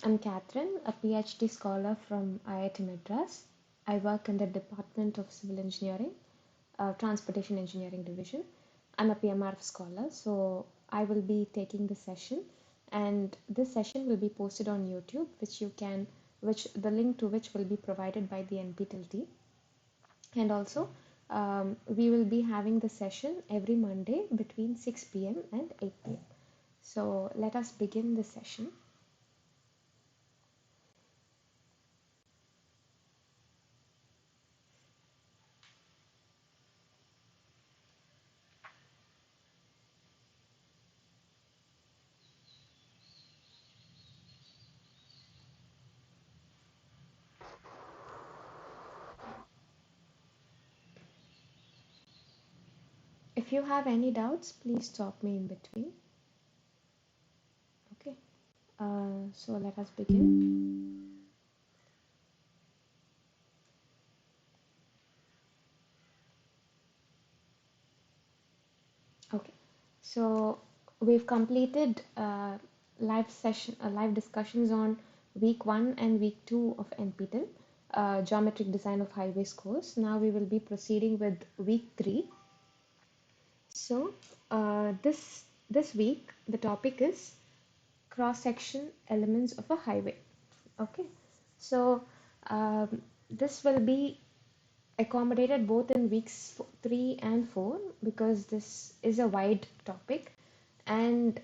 I'm Catherine, a PhD scholar from IIT Madras. I work in the Department of Civil Engineering, Transportation Engineering Division. I'm a PMRF scholar, so I will be taking the session, and this session will be posted on YouTube, which the link to which will be provided by the NPTEL team. And also, we will be having the session every Monday between 6 p.m. and 8 p.m. So let us begin the session. If you have any doubts, please stop me in between. Okay, so let us begin. Okay, so we've completed live discussions on week 1 and week 2 of NPTEL, Geometric Design of Highways course. Now we will be proceeding with week 3. So this week the topic is cross-section elements of a highway. Okay, so this will be accommodated both in weeks 3 and 4 because this is a wide topic, and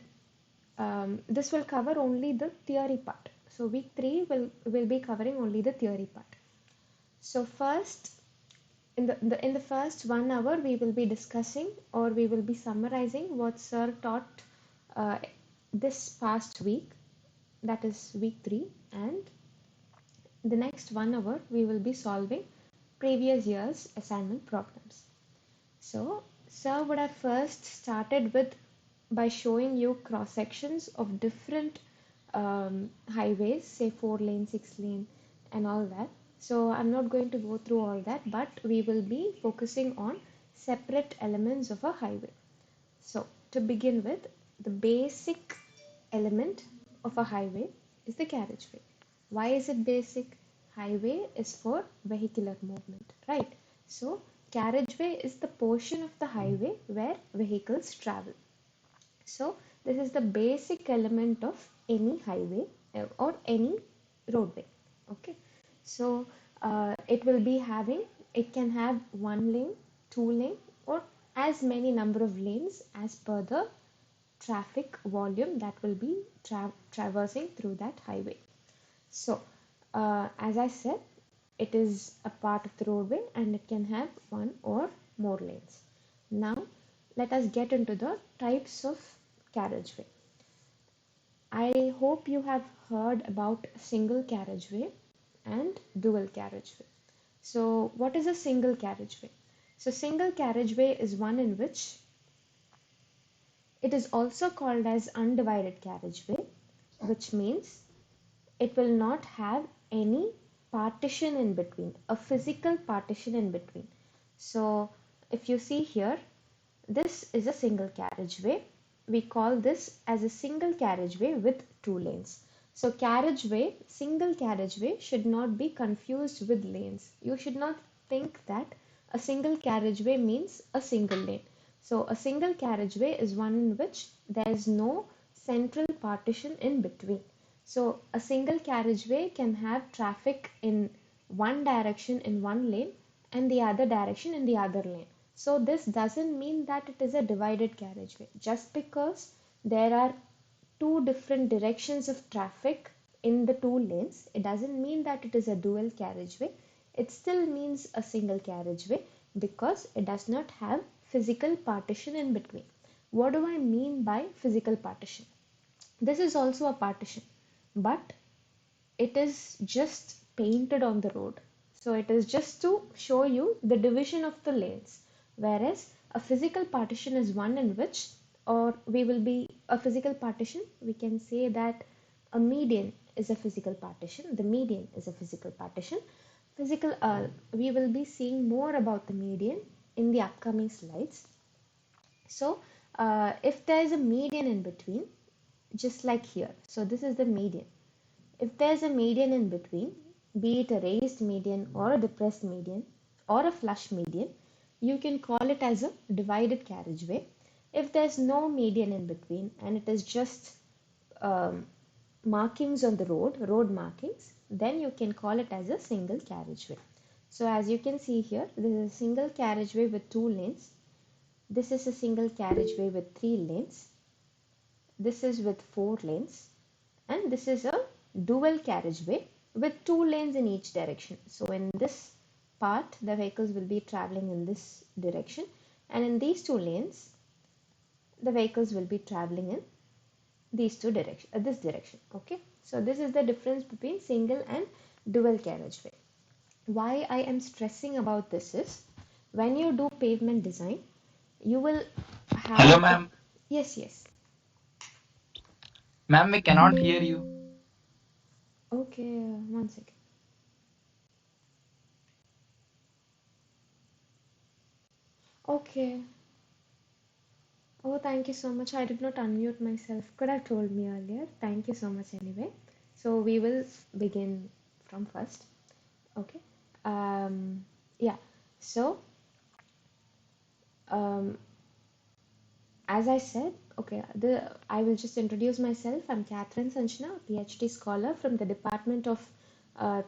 this will cover only the theory part. So week 3 will be covering only the theory part. So first, in the first 1 hour, we will be discussing, or we will be summarizing what sir taught uh, this past week, that is week 3, and the next 1 hour we will be solving previous year's assignment problems. So sir would have first started with by showing you cross sections of different highways, say 4 lane, 6 lane, and all that. So I'm not going to go through all that, but we will be focusing on separate elements of a highway. So to begin with, the basic element of a highway is the carriageway. Why is it basic? Highway is for vehicular movement, right? So carriageway is the portion of the highway where vehicles travel. So this is the basic element of any highway or any roadway. Okay. So it can have 1 lane, 2 lane, or as many number of lanes as per the traffic volume that will be traversing through that highway. So, as I said, it is a part of the roadway and it can have 1 or more lanes. Now, let us get into the types of carriageway. I hope you have heard about single carriageway and dual carriageway. So, what is a single carriageway? So, single carriageway is one in which it is also called as undivided carriageway, which means it will not have any partition in between, a physical partition in between. So if you see here, this is a single carriageway. We call this as a single carriageway with 2 lanes. So single carriageway should not be confused with lanes. You should not think that a single carriageway means a single lane. So a single carriageway is one in which there is no central partition in between. So a single carriageway can have traffic in one direction in one lane and the other direction in the other lane. So this doesn't mean that it is a divided carriageway. Just because there are two different directions of traffic in the 2 lanes, it doesn't mean that it is a dual carriageway. It still means a single carriageway because it does not have physical partition in between. What do I mean by physical partition? This is also a partition, but it is just painted on the road. So it is just to show you the division of the lanes. Whereas a physical partition is one in which, or we will be a physical partition, we can say that a median is a physical partition. The median is a physical partition. We will be seeing more about the median in the upcoming slides. So if there is a median in between, just like here, so this is the median. If there's a median in between, be it a raised median or a depressed median or a flush median, you can call it as a divided carriageway. If there's no median in between and it is just um, markings on the road markings, then you can call it as a single carriageway. So as you can see here, this is a single carriageway with 2 lanes. This is a single carriageway with 3 lanes. This is with 4 lanes. And this is a dual carriageway with 2 lanes in each direction. So in this part, the vehicles will be traveling in this direction. And in these 2 lanes, the vehicles will be traveling in these two direction, this direction. Okay, so this is the difference between single and dual carriageway. Why I am stressing about this is when you do pavement design, you will Hello, have a, ma'am. yes, yes, Ma'am, we cannot hear you. okay, 1 second. Okay. Oh, thank you so much. I did not unmute myself. Could have told me earlier. Thank you so much anyway. So we will begin from first. Okay. Yeah. So um, as I said, okay, I will just introduce myself. I'm Catherine Sanchna, a PhD scholar from the Department of uh,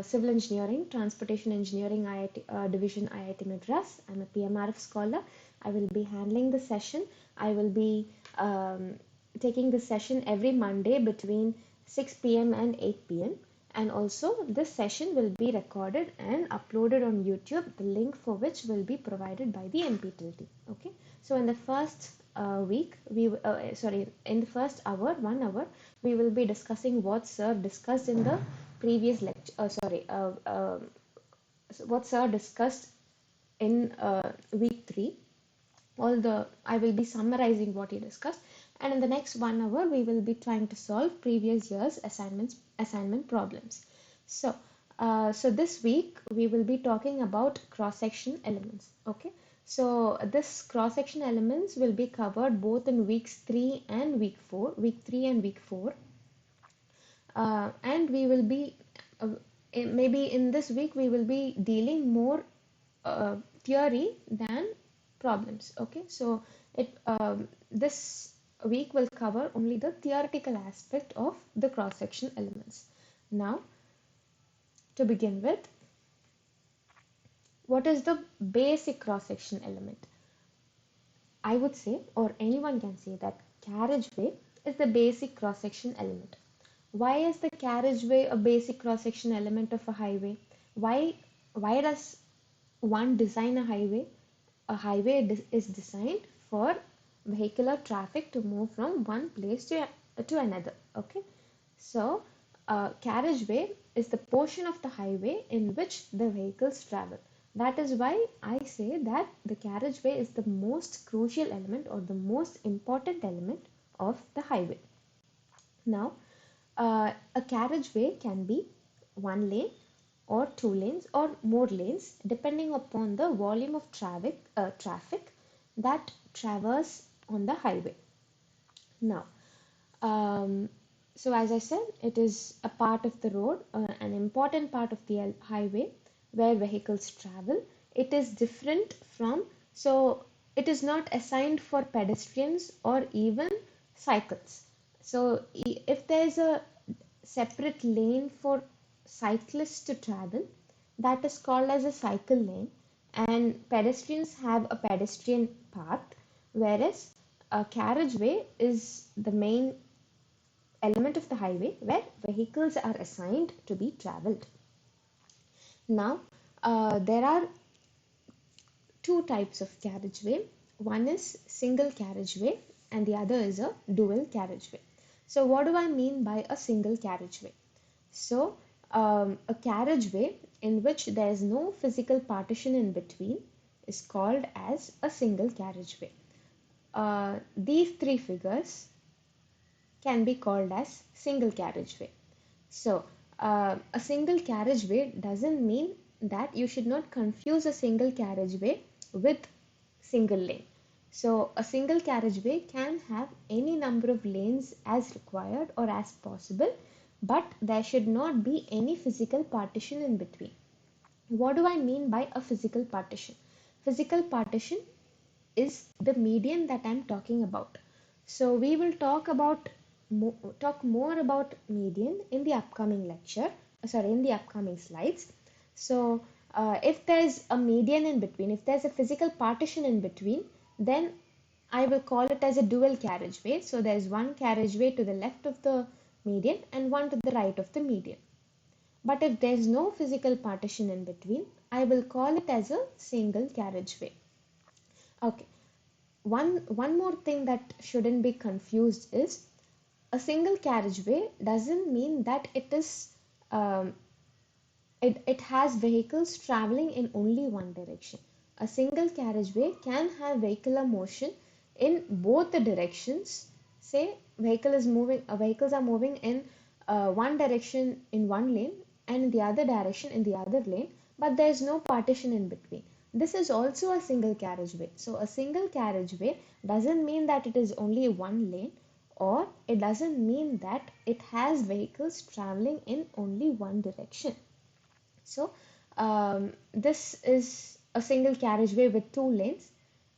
Civil Engineering, Transportation Engineering IIT, Division IIT Madras. I'm a PMRF scholar. I will be handling the session. I will be um, taking the session every Monday between 6 p.m. and 8 p.m. And also, this session will be recorded and uploaded on YouTube, the link for which will be provided by the NPTEL team. Okay, so in the first week, in the first hour, 1 hour, we will be discussing what Sir discussed in the previous lecture. What Sir discussed in week 3. All the I will be summarizing what he discussed, and in the next 1 hour we will be trying to solve previous year's assignment problems. So this week we will be talking about cross section elements. Okay, so this cross section elements will be covered both in weeks 3 and week 4, and we will be uh, maybe in this week we will be dealing more theory than problems. Okay, so this week will cover only the theoretical aspect of the cross section elements. Now, to begin with, what is the basic cross section element? I would say, or anyone can say, that carriageway is the basic cross section element. Why is the carriageway a basic cross section element of a highway? Why does one design a highway? A highway is designed for vehicular traffic to move from one place to another. Okay, so carriageway is the portion of the highway in which the vehicles travel. That is why I say that the carriageway is the most crucial element or the most important element of the highway. Now, a carriageway can be 1 lane or 2 lanes or more lanes depending upon the volume of traffic that traverse on the highway. Now, um, so as I said, it is a part of the road, an important part of the highway where vehicles travel. It is different from, so it is not assigned for pedestrians or even cycles. So if there is a separate lane for cyclists to travel, that is called as a cycle lane, and pedestrians have a pedestrian path, whereas a carriageway is the main element of the highway where vehicles are assigned to be traveled. Now, there are two types of carriageway. One is single carriageway and the other is a dual carriageway. So, what do I mean by a single carriageway? So, a carriageway in which there is no physical partition in between is called as a single carriageway. These three figures can be called as single carriageway. So, a single carriageway doesn't mean that you should not confuse a single carriageway with single lane. So, a single carriageway can have any number of lanes as required or as possible, but there should not be any physical partition in between. What do I mean by a physical partition? Physical partition is the median that I'm talking about. So we will talk more about median in the upcoming lecture. Sorry, in the upcoming slides. So if there's a median in between, if there's a physical partition in between, then I will call it as a dual carriageway. So there's one carriageway to the left of the median and one to the right of the median. But if there's no physical partition in between, I will call it as a single carriageway. Okay, one more thing that shouldn't be confused is a single carriageway doesn't mean that um, it has vehicles traveling in only one direction. A single carriageway can have vehicular motion in both the directions. Say vehicles are moving in one direction in one lane and in the other direction in the other lane, but there is no partition in between. This is also a single carriageway. So a single carriageway doesn't mean that it is only one lane, or it doesn't mean that it has vehicles traveling in only one direction. So this is a single carriageway with two lanes.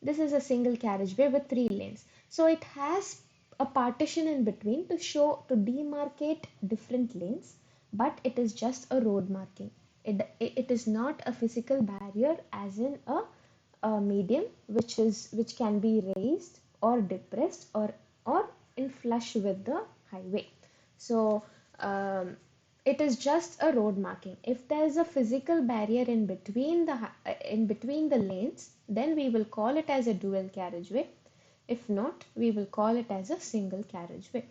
This is a single carriageway with three lanes. So it has a partition in between to demarcate different lanes, but it is just a road marking. It is not a physical barrier as in a medium which can be raised or depressed or in flush with the highway. So um, it is just a road marking. If there is a physical barrier in between the lanes, then we will call it as a dual carriageway. If not, we will call it as a single carriageway.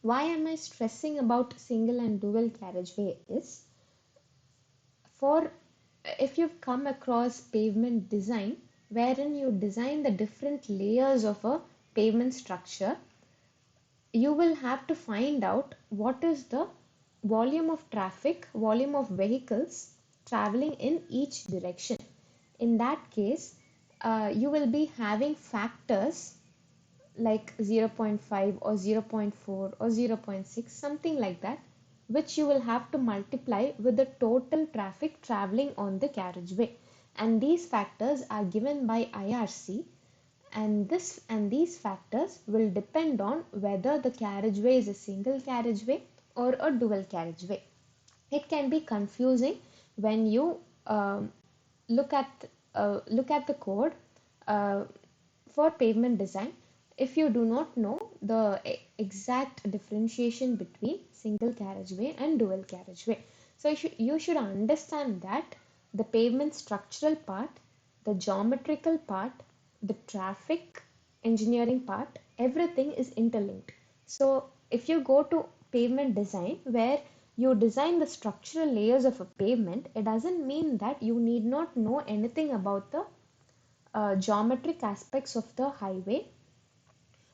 Why am I stressing about single and dual carriageway is for if you've come across pavement design wherein you design the different layers of a pavement structure, you will have to find out what is the volume of vehicles traveling in each direction. In that case, you will be having factors like 0.5 or 0.4 or 0.6, something like that, which you will have to multiply with the total traffic traveling on the carriageway. And these factors are given by IRC, and these factors will depend on whether the carriageway is a single carriageway or a dual carriageway. It can be confusing when you look at look at the code uh, for pavement design if you do not know the exact differentiation between single carriageway and dual carriageway. So you should understand that the pavement structural part, the geometrical part, the traffic engineering part, everything is interlinked. So if you go to pavement design where you design the structural layers of a pavement, it doesn't mean that you need not know anything about the geometric aspects of the highway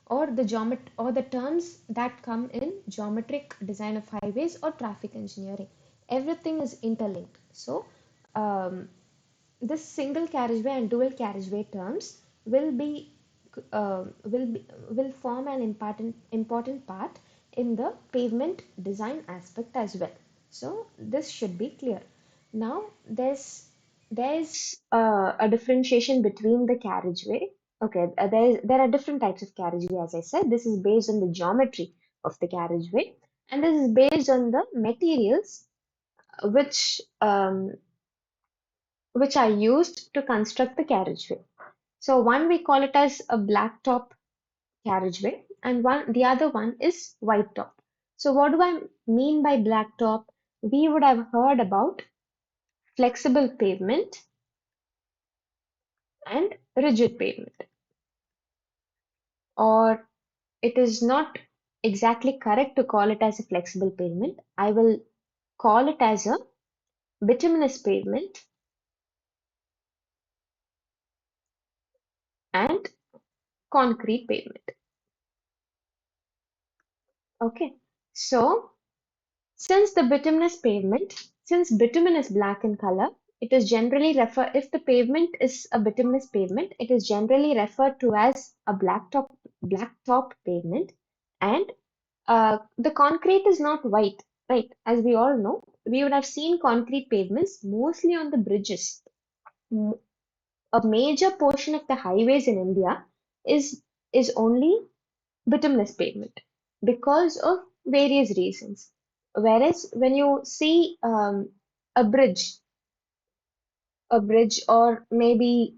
or the terms that come in geometric design of highways or traffic engineering. Everything is interlinked. So um, this single carriageway and dual carriageway terms will be will form an important part in the pavement design aspect as well. So this should be clear. Now there's a differentiation between the carriageway. Okay, there are different types of carriageway, as I said. This is based on the geometry of the carriageway, and this is based on the materials which which are used to construct the carriageway. So one we call it as a black top carriageway, and the other one is white top. So what do I mean by black top? We would have heard about flexible pavement and rigid pavement, or it is not exactly correct to call it as a flexible pavement. I will call it as a bituminous pavement and concrete pavement. Okay, so since bitumen is black in color, it is generally if the pavement is a bituminous pavement, it is generally referred to as a black top pavement, and the concrete is not white, right? As we all know, we would have seen concrete pavements mostly on the bridges. M- A major portion of the highways in India is is only bituminous pavement because of various reasons. Whereas when you see a bridge, a bridge, or maybe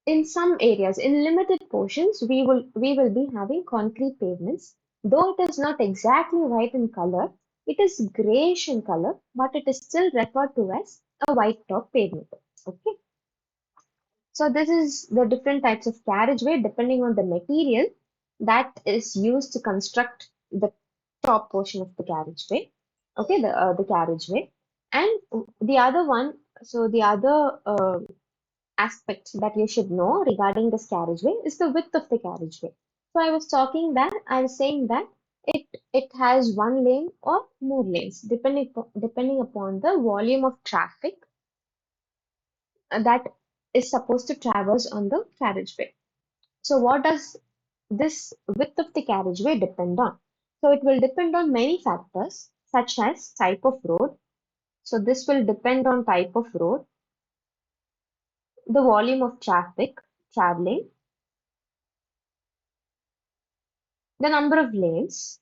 in some areas, in limited portions, we will be having concrete pavements. Though it is not exactly white in color, it is grayish in color, but it is still referred to as a white top pavement. Okay, so this is the different types of carriageway depending on the material that is used to construct the top portion of the carriageway. Okay, the carriageway, and the other one. So the other aspect that you should know regarding this carriageway is the width of the carriageway. So I was saying that it has one lane or more lanes depending upon the volume of traffic that is supposed to traverse on the carriageway. So what does this width of the carriageway depend on? So it will depend on many factors such as type of road. So this will depend on type of road, the volume of traffic traveling, the number of lanes.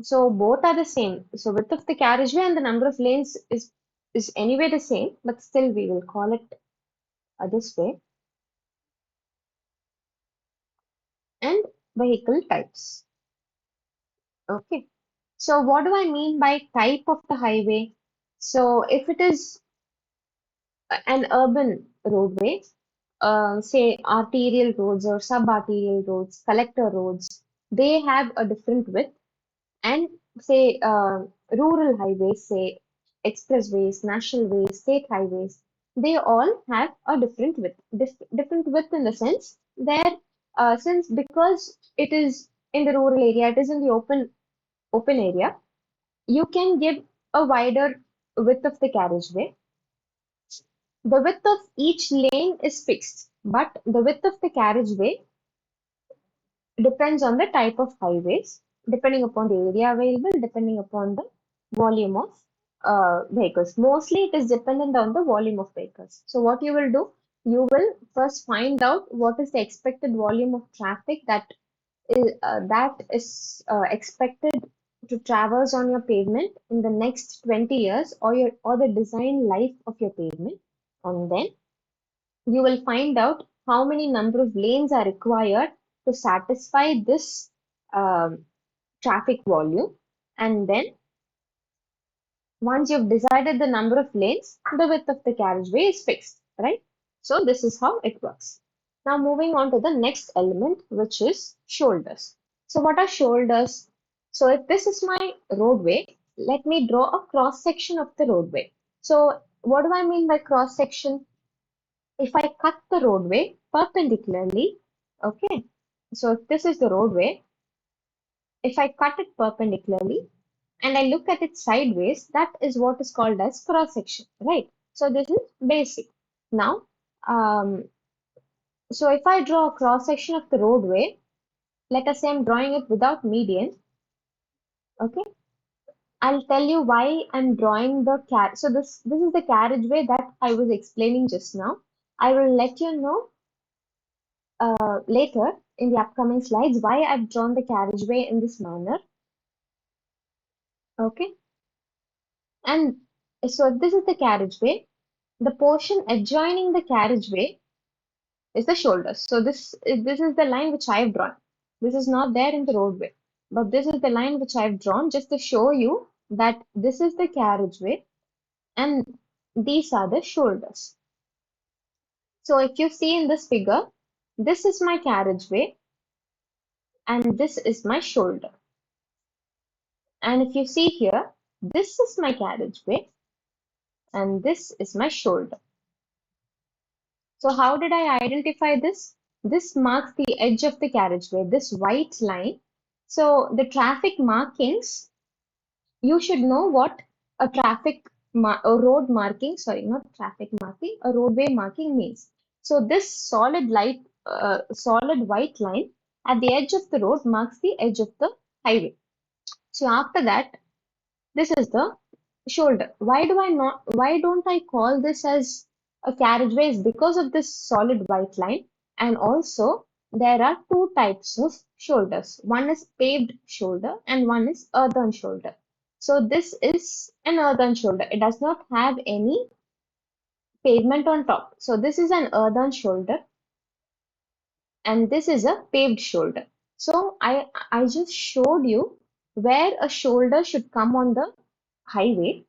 So both are the same. So width of the carriageway and the number of lanes is anyway the same, but still we will call it this way. And vehicle types. Okay. So what do I mean by type of the highway? So if it is an urban roadway, say arterial roads or sub-arterial roads, collector roads, they have a different width. And say rural highways, say expressways, national ways, state highways, they all have a different width. Different width in the sense there, since because it is in the rural area, it is in the open area, you can give a wider width of the carriageway. The width of each lane is fixed, but the width of the carriageway depends on the type of highways, depending upon the area available, depending upon the volume of vehicles. Mostly it is dependent on the volume of vehicles. So what you will do, you will first find out what is the expected volume of traffic that is expected to traverse on your pavement in the next 20 years, or the design life of your pavement. And then you will find out how many number of lanes are required to satisfy this um, traffic volume. And then once you've decided the number of lanes, the width of the carriageway is fixed, right? So this is how it works. Now moving on to the next element, which is shoulders. So what are shoulders? So if this is my roadway, let me draw a cross section of the roadway. So what do I mean by cross section? If I cut the roadway perpendicularly, okay, so if this is the roadway, if I cut it perpendicularly and I look at it sideways, that is what is called as cross section, right? So this is basic. Now, um, so if I draw a cross section of the roadway, let us say I'm drawing it without median, okay? I'll tell you why I'm drawing the car. So this is the carriageway that I was explaining just now. I will let you know later in the upcoming slides why I've drawn the carriageway in this manner. Okay, and so this is the carriageway. The portion adjoining the carriageway is the shoulders. So this is the line which I have drawn. This is not there in the roadway, but this is the line which I have drawn just to show you that this is the carriageway and these are the shoulders. So if you see in this figure, this is my carriageway and this is my shoulder. And if you see here, this is my carriageway and this is my shoulder. So how did I identify this? This marks the edge of the carriageway, this white line. So the traffic markings, you should know what a road marking, sorry, not traffic marking, a roadway marking means. So this solid white line at the edge of the road marks the edge of the highway. So after that, this is the shoulder. Why don't I call this as a carriageway? Is because of this solid white line. And also there are two types of shoulders. One is paved shoulder and one is earthen shoulder. So this is an earthen shoulder. It does not have any pavement on top. So this is an earthen shoulder and this is a paved shoulder. So I just showed you where a shoulder should come on the highway.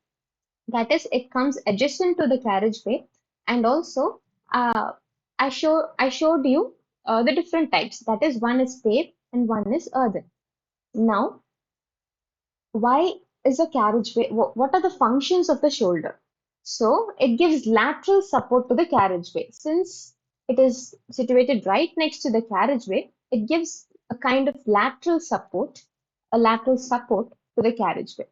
That is, it comes adjacent to the carriageway, and also uh, I showed you the different types. That is, one is paved and one is earthen. Now, why is a carriageway? What are the functions of the shoulder? So it gives lateral support to the carriageway. Since it is situated right next to the carriageway, it gives a lateral support to the carriageway.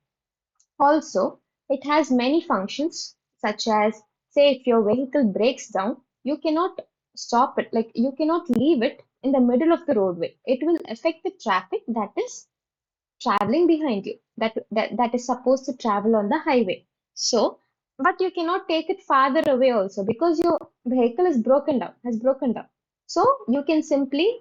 Also, it has many functions, such as, say, if your vehicle breaks down, you cannot stop it, like you cannot leave it in the middle of the roadway. It will affect the traffic that is traveling behind you, that is supposed to travel on the highway. So, but you cannot take it farther away also because your vehicle is broken down. So you can simply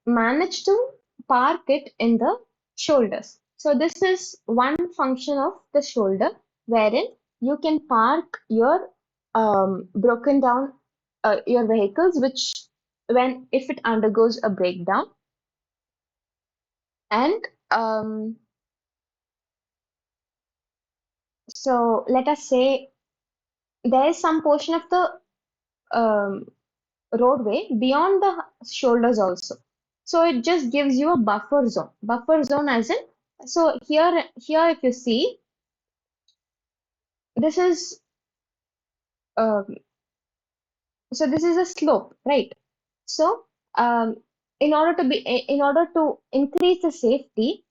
manage to park it in the shoulders. So this is one function of the shoulder wherein you can park your broken down your vehicles, which when if it undergoes a breakdown. And so let us say there is some portion of the um, roadway beyond the shoulders also. So it just gives you a buffer zone. Buffer zone as in, so here if you see, this is um, so this is a slope, right? So um, in order to increase the safety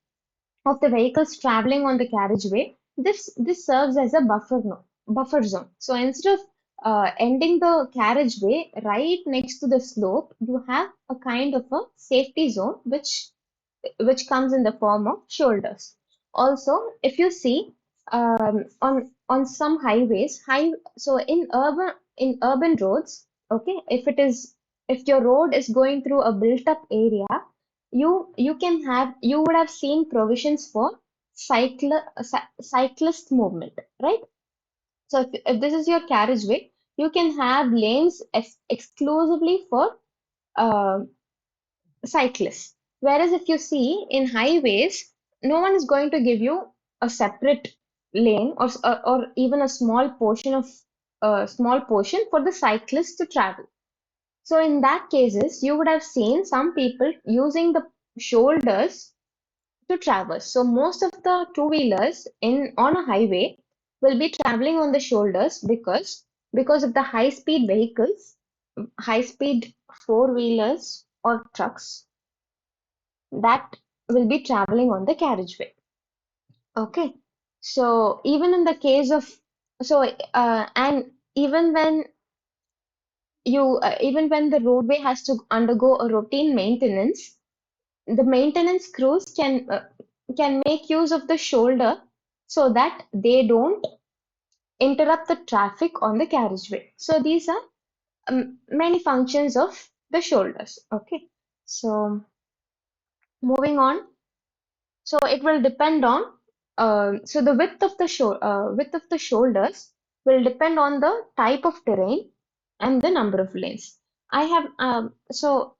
of the vehicles traveling on the carriageway, this serves as a buffer zone. So instead of ending the carriageway right next to the slope, you have a kind of a safety zone which comes in the form of shoulders. Also, if you see on some highways, so in urban roads, okay, if your road is going through a built-up area, you would have seen provisions for cyclist movement, right? So if this is your carriageway, you can have lanes exclusively for uh, cyclists. Whereas if you see in highways, no one is going to give you a separate lane or even a small portion for the cyclists to travel. So in that cases, you would have seen some people using the shoulders to traverse. So most of the two-wheelers in on a highway will be traveling on the shoulders because of the high-speed vehicles, high-speed four-wheelers or trucks that will be traveling on the carriageway. Okay. So even in the case of so and even when the roadway has to undergo a routine maintenance, the maintenance crews can make use of the shoulder so that they don't interrupt the traffic on the carriageway. So these are many functions of the shoulders. Okay. So moving on. So it will depend on so the width of the shoulders will depend on the type of terrain and the number of lanes. I have so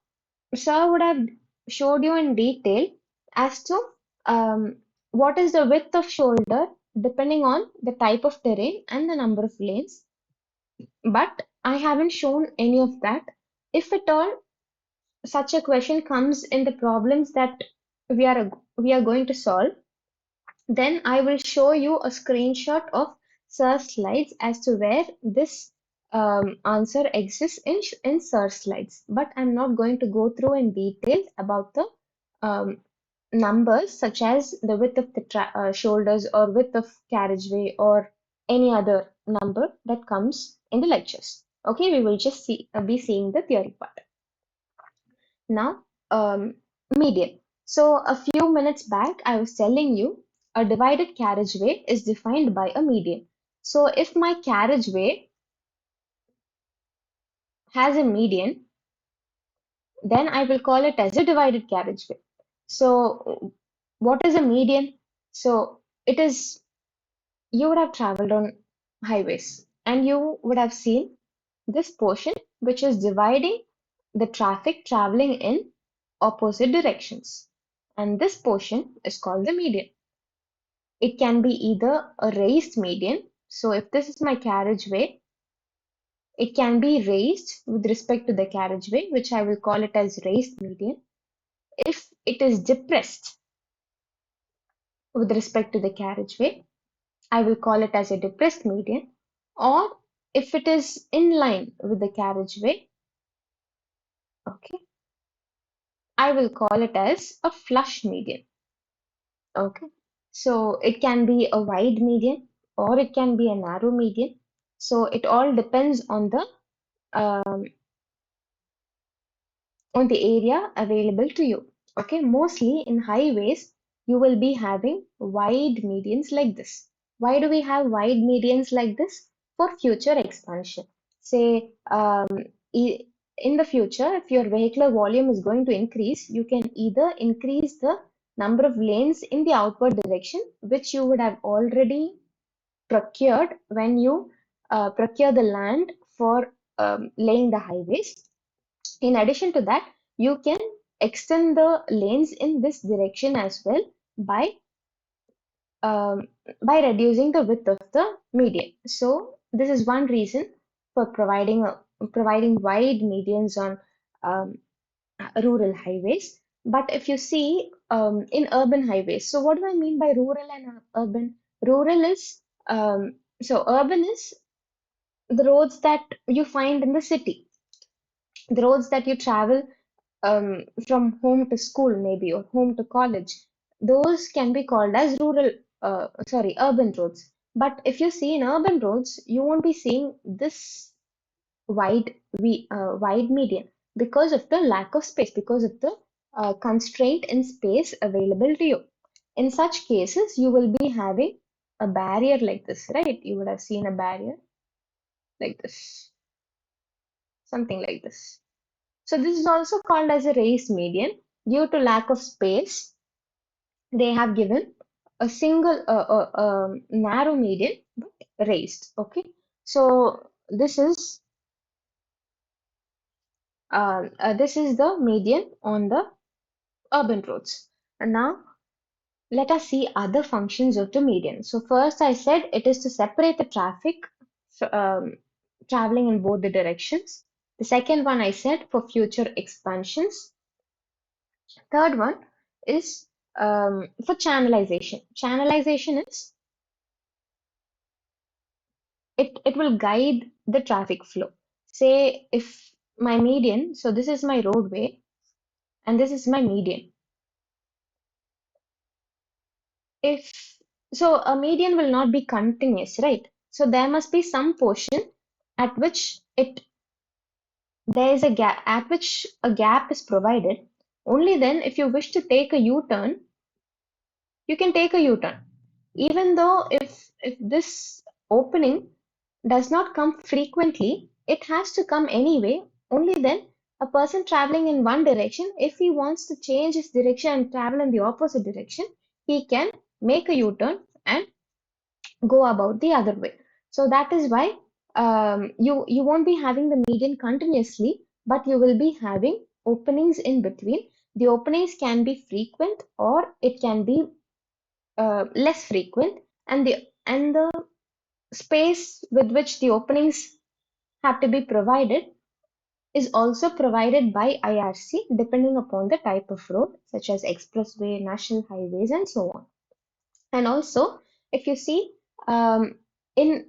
Sir would have showed you in detail as to what is the width of shoulder depending on the type of terrain and the number of lanes. But I haven't shown any of that. If at all such a question comes in the problems that we are going to solve, then I will show you a screenshot of Sir's slides as to where this answer exists in Sir's slides. But I'm not going to go through in detail about the um, numbers such as the width of the shoulders or width of carriageway or any other number that comes in the lectures. Okay, we will just be seeing the theory part. Now, median. So a few minutes back, I was telling you a divided carriageway is defined by a median. So if my carriageway has a median, then I will call it as a divided carriageway. So what is a median? So it is, you would have traveled on highways and you would have seen this portion which is dividing the traffic traveling in opposite directions. And this portion is called the median. It can be either a raised median. So if this is my carriageway, it can be raised with respect to the carriageway, which I will call it as raised median. If it is depressed with respect to the carriageway, I will call it as a depressed median. Or if it is in line with the carriageway, okay, I will call it as a flush median. Okay. So it can be a wide median or it can be a narrow median. So it all depends um, on the area available to you. Okay, mostly in highways, you will be having wide medians like this. Why do we have wide medians like this? For future expansion. Say, in the future, if your vehicular volume is going to increase, you can either increase the number of lanes in the outward direction, which you would have already procured when you procure the land for laying the highways. In addition to that, you can extend the lanes in this direction as well by um, by reducing the width of the median. So this is one reason for providing wide medians on um, rural highways. But if you see in urban highways, so what do I mean by rural and urban? Rural is so urban is the roads that you find in the city, the roads that you travel from home to school maybe or home to college. Those can be called as urban roads. But if you see in urban roads, you won't be seeing this wide median because of the lack of space, because of the constraint in space available to you. In such cases, you will be having a barrier like this, right? You would have seen a barrier like this, something like this. So this is also called as a raised median. Due to lack of space, they have given a single narrow median but raised. Okay, so this is the median on the urban roads. And now let us see other functions of the median. So first I said it is to separate the traffic traveling in both the directions. The second one I said for future expansions. Third one is for channelization. Channelization is it will guide the traffic flow. Say if my median, so this is my roadway and this is my median. If so, a median will not be continuous, right? So there must be some portion at which it there is a gap at which a gap is provided. Only then, if you wish to take a U-turn, you can take a U-turn. Even though if this opening does not come frequently, it has to come anyway. Only then a person traveling in one direction, if he wants to change his direction and travel in the opposite direction, he can make a U-turn and go about the other way. So that is why you won't be having the median continuously, but you will be having openings in between. The openings can be frequent or it can be less frequent, and the space with which the openings have to be provided is also provided by IRC depending upon the type of road, such as expressway, national highways, and so on. And also, if you see in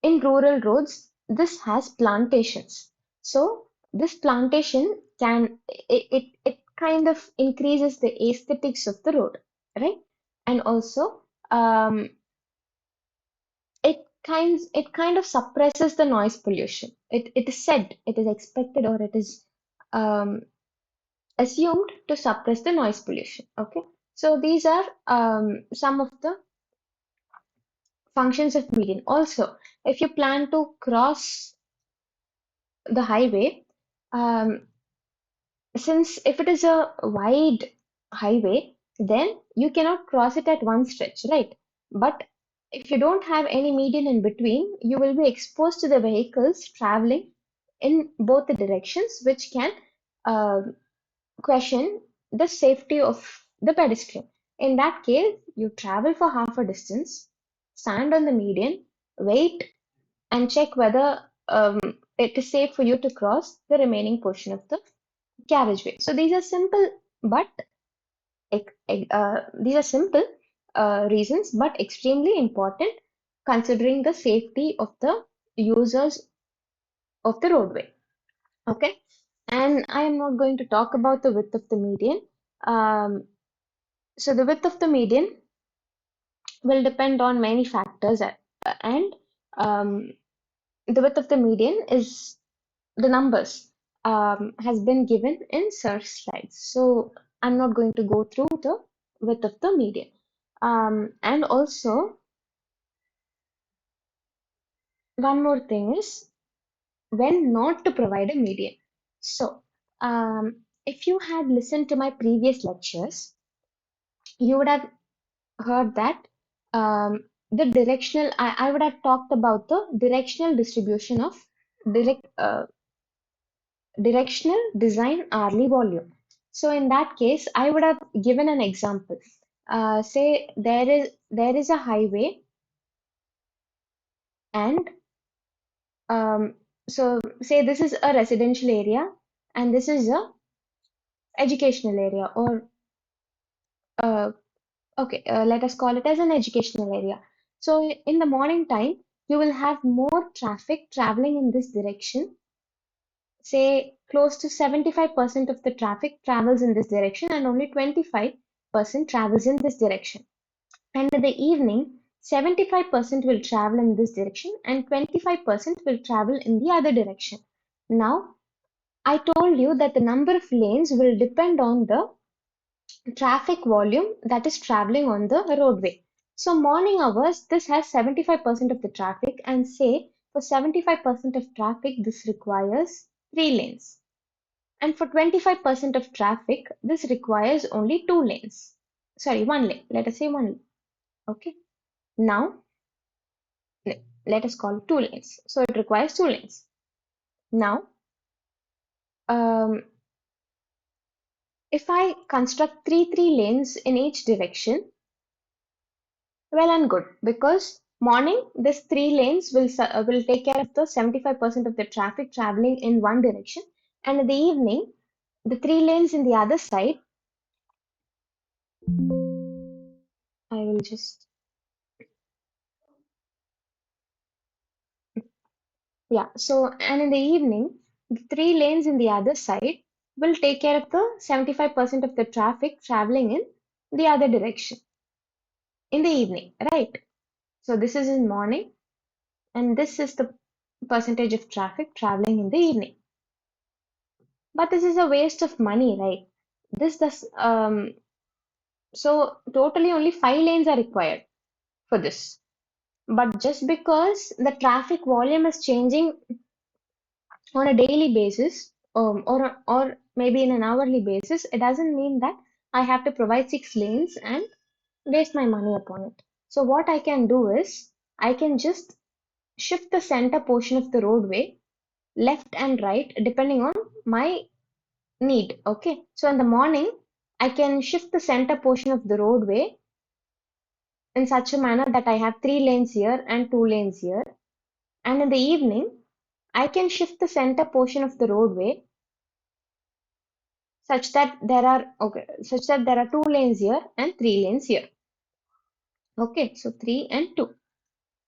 rural roads, this has plantations. So this plantation it kind of increases the aesthetics of the road, right? And also um, it kind of suppresses the noise pollution. It is said, it is expected, or it is um, assumed to suppress the noise pollution. Okay, so these are some of the functions of median. Also, if you plan to cross the highway, um, since if it is a wide highway, then you cannot cross it at one stretch, right? But if you don't have any median in between, you will be exposed to the vehicles traveling in both the directions, which can uh, question the safety of the pedestrian. In that case, you travel for half a distance, stand on the median, wait, and check whether it is safe for you to cross the remaining portion of the carriageway. So these are simple, but these are simple reasons, but extremely important considering the safety of the users of the roadway. Okay, and I am not going to talk about the width of the median. Um, so the width of the median will depend on many factors, and um, the width of the median is the numbers has been given in search slides. So I'm not going to go through the width of the median. And also, one more thing is when not to provide a median. So, if you had listened to my previous lectures, you would have heard that I would have talked about the directional distribution of direct, directional design hourly volume. So in that case, I would have given an example. Say there is a highway, and so say this is a residential area and this is a educational area, or uh, okay, let us call it as an educational area. So in the morning time, you will have more traffic traveling in this direction. Say close to 75% of the traffic travels in this direction and only 25% travels in this direction. And in the evening, 75% will travel in this direction and 25% will travel in the other direction. Now, I told you that the number of lanes will depend on the traffic volume that is traveling on the roadway. So morning hours, this has 75% of the traffic, and say for 75% of traffic, this requires 3 lanes. And for 25% of traffic, this requires only 2 lanes. Sorry, 1 lane. Let us say 1 lane. Okay. Now, let us call it 2 lanes. So it requires 2 lanes. Now, um, if I construct three lanes in each direction, well and good, because morning this 3 lanes will take care of the 75% of the traffic traveling in one direction, and in the evening the 3 lanes in the other side. I will just Yeah. So and in the evening the 3 lanes in the other side will take care of the 75% of the traffic traveling in the other direction in the evening, right? So this is in morning, and this is the percentage of traffic traveling in the evening. But this is a waste of money, right? This does so totally only 5 lanes are required for this. But just because the traffic volume is changing on a daily basis, or maybe in an hourly basis, it doesn't mean that I have to provide 6 lanes and waste my money upon it. So what I can do is I can just shift the center portion of the roadway left and right depending on my need. Okay, so in the morning I can shift the center portion of the roadway in such a manner that I have 3 lanes here and 2 lanes here, and in the evening I can shift the center portion of the roadway such that there are 2 lanes here and 3 lanes here. Okay, so 3 and 2.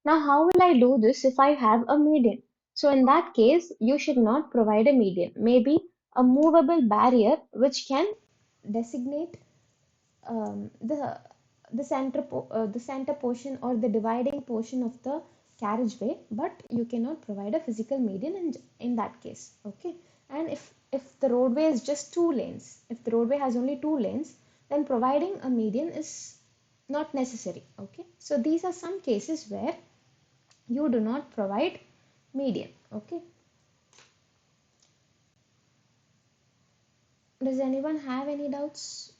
Now, how will I do this if I have a median? So in that case, you should not provide a median. Maybe a movable barrier which can designate the center portion or the dividing portion of the carriageway, but you cannot provide a physical median in that case. Okay, and if if the roadway is just two lanes, if the roadway has only two lanes, then providing a median is not necessary. Okay, so these are some cases where you do not provide median. Okay, does anyone have any doubts?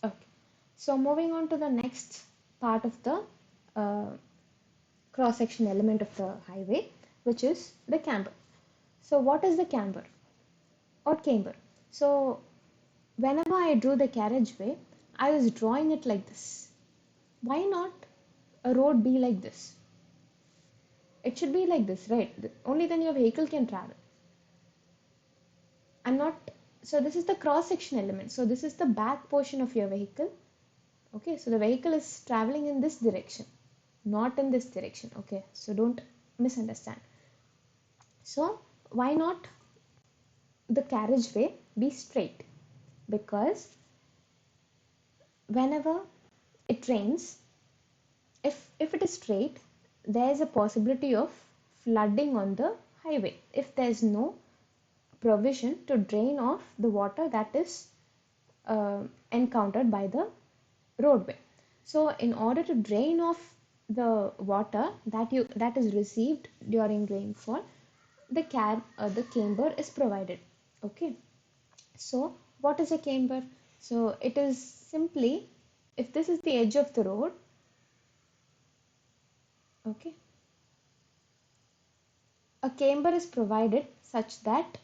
Okay, so moving on to the next part of the uh, cross section element of the highway, which is the camber. So what is the camber or camber? So whenever I drew the carriageway, I was drawing it like this. Why not a road be like this? It should be like this, right? Only then your vehicle can travel. I'm not, so this is the cross section element. So this is the back portion of your vehicle. Okay, so the vehicle is traveling in this direction, not in this direction. Okay, so don't misunderstand. So why not the carriageway be straight? Because whenever it rains, if it is straight, there is a possibility of flooding on the highway if there is no provision to drain off the water that is encountered by the roadway. So in order to drain off the water that is received during rainfall, the camber is provided. Okay, so what is a camber? So it is simply, if this is the edge of the road, okay, a camber is provided such that,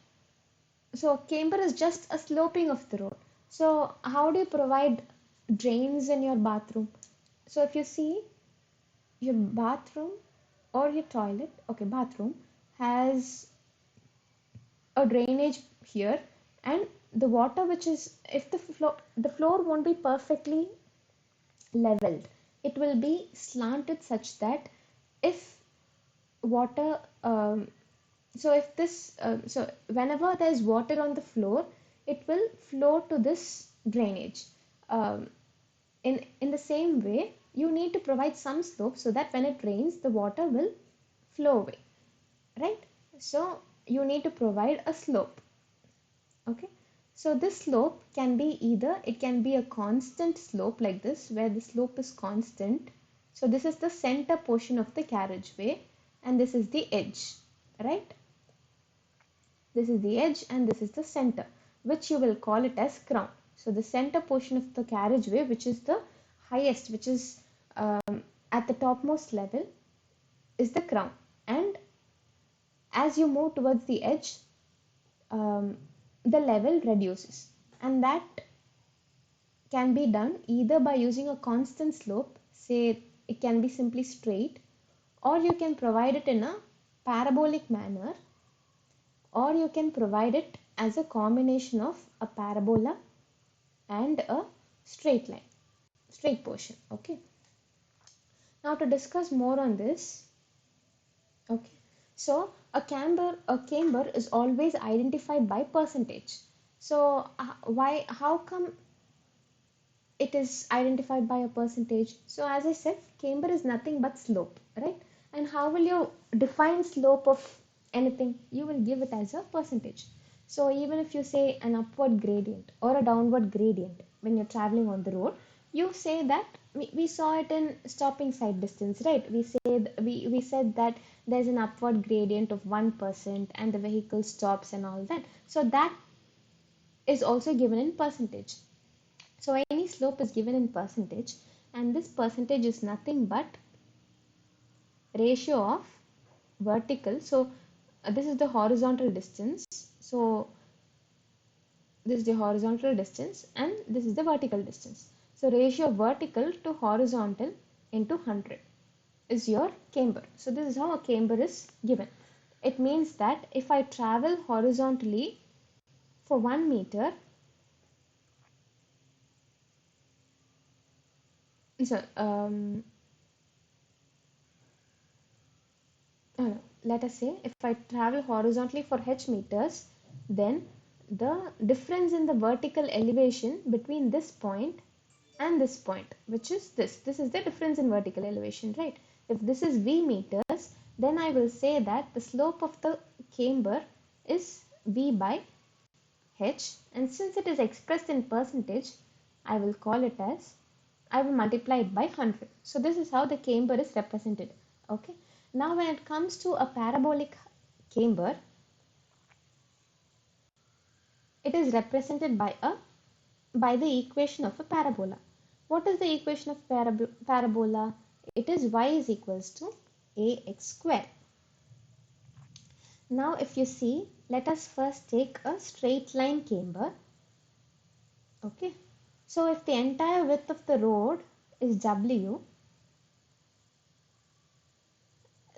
so camber is just a sloping of the road. So how do you provide drains in your bathroom? So if you see your bathroom or your toilet, okay, bathroom has a drainage here, and the water which is, if the floor won't be perfectly leveled, it will be slanted such that if water so if this so whenever there's water on the floor, it will flow to this drainage. um, in the same way, you need to provide some slope so that when it rains, the water will flow away, right? So you need to provide a slope. Okay, so this slope can be either, it can be a constant slope like this where the slope is constant. So this is the center portion of the carriageway, and this is the edge, right? This is the edge and this is the center, which you will call it as crown. So the center portion of the carriageway, which is the highest, which is at the topmost level, is the crown. And as you move towards the edge, the level reduces. And that can be done either by using a constant slope, say it can be simply straight, or you can provide it in a parabolic manner, or you can provide it as a combination of a parabola and a straight line, straight portion. Okay, now to discuss more on this. Okay, so a camber is always identified by percentage. So why, how come it is identified by a percentage? So as I said, camber is nothing but slope, right? And how will you define slope of anything? You will give it as a percentage. So even if you say an upward gradient or a downward gradient when you're traveling on the road, you say that we saw it in stopping sight distance, right? We said that there's an upward gradient of 1% and the vehicle stops and all that. So that is also given in percentage. So any slope is given in percentage, and this percentage is nothing but ratio of vertical. So this is the horizontal distance. So this is the horizontal distance and this is the vertical distance. So ratio of vertical to horizontal into 100 is your camber. So this is how a camber is given. It means that if I travel horizontally for 1 meter, so let us say if I travel horizontally for h meters, then the difference in the vertical elevation between this point and this point, which is this is the difference in vertical elevation, right? if this is V meters, then I will say that the slope of the camber is V by H, and since it is expressed in percentage, I will call it as, I will multiply it by 100. So this is how the camber is represented. Okay. Now when it comes to a parabolic camber, it is represented by the equation of a parabola. What is the equation of parabola? It is y is equals to ax square. Now if you see, let us first take a straight line camber. Okay. So if the entire width of the road is W,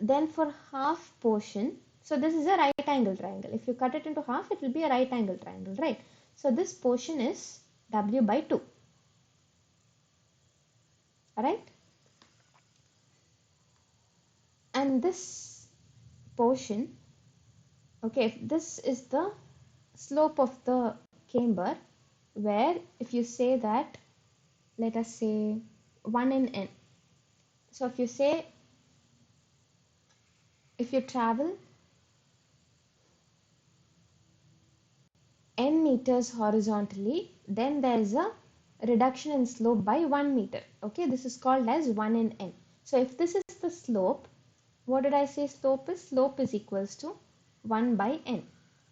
then for half portion, so this is a right angle triangle. If you cut it into half, it will be a right angle triangle, right? So this portion is W by 2, right? And this portion, okay, if this is the slope of the camber, where if you say that, let us say 1 in n. So if you say, if you travel n meters horizontally, then there is a reduction in slope by 1 meter. Okay, this is called as 1 in n. So if this is the slope, what did I say slope is? Slope is equals to 1 by n.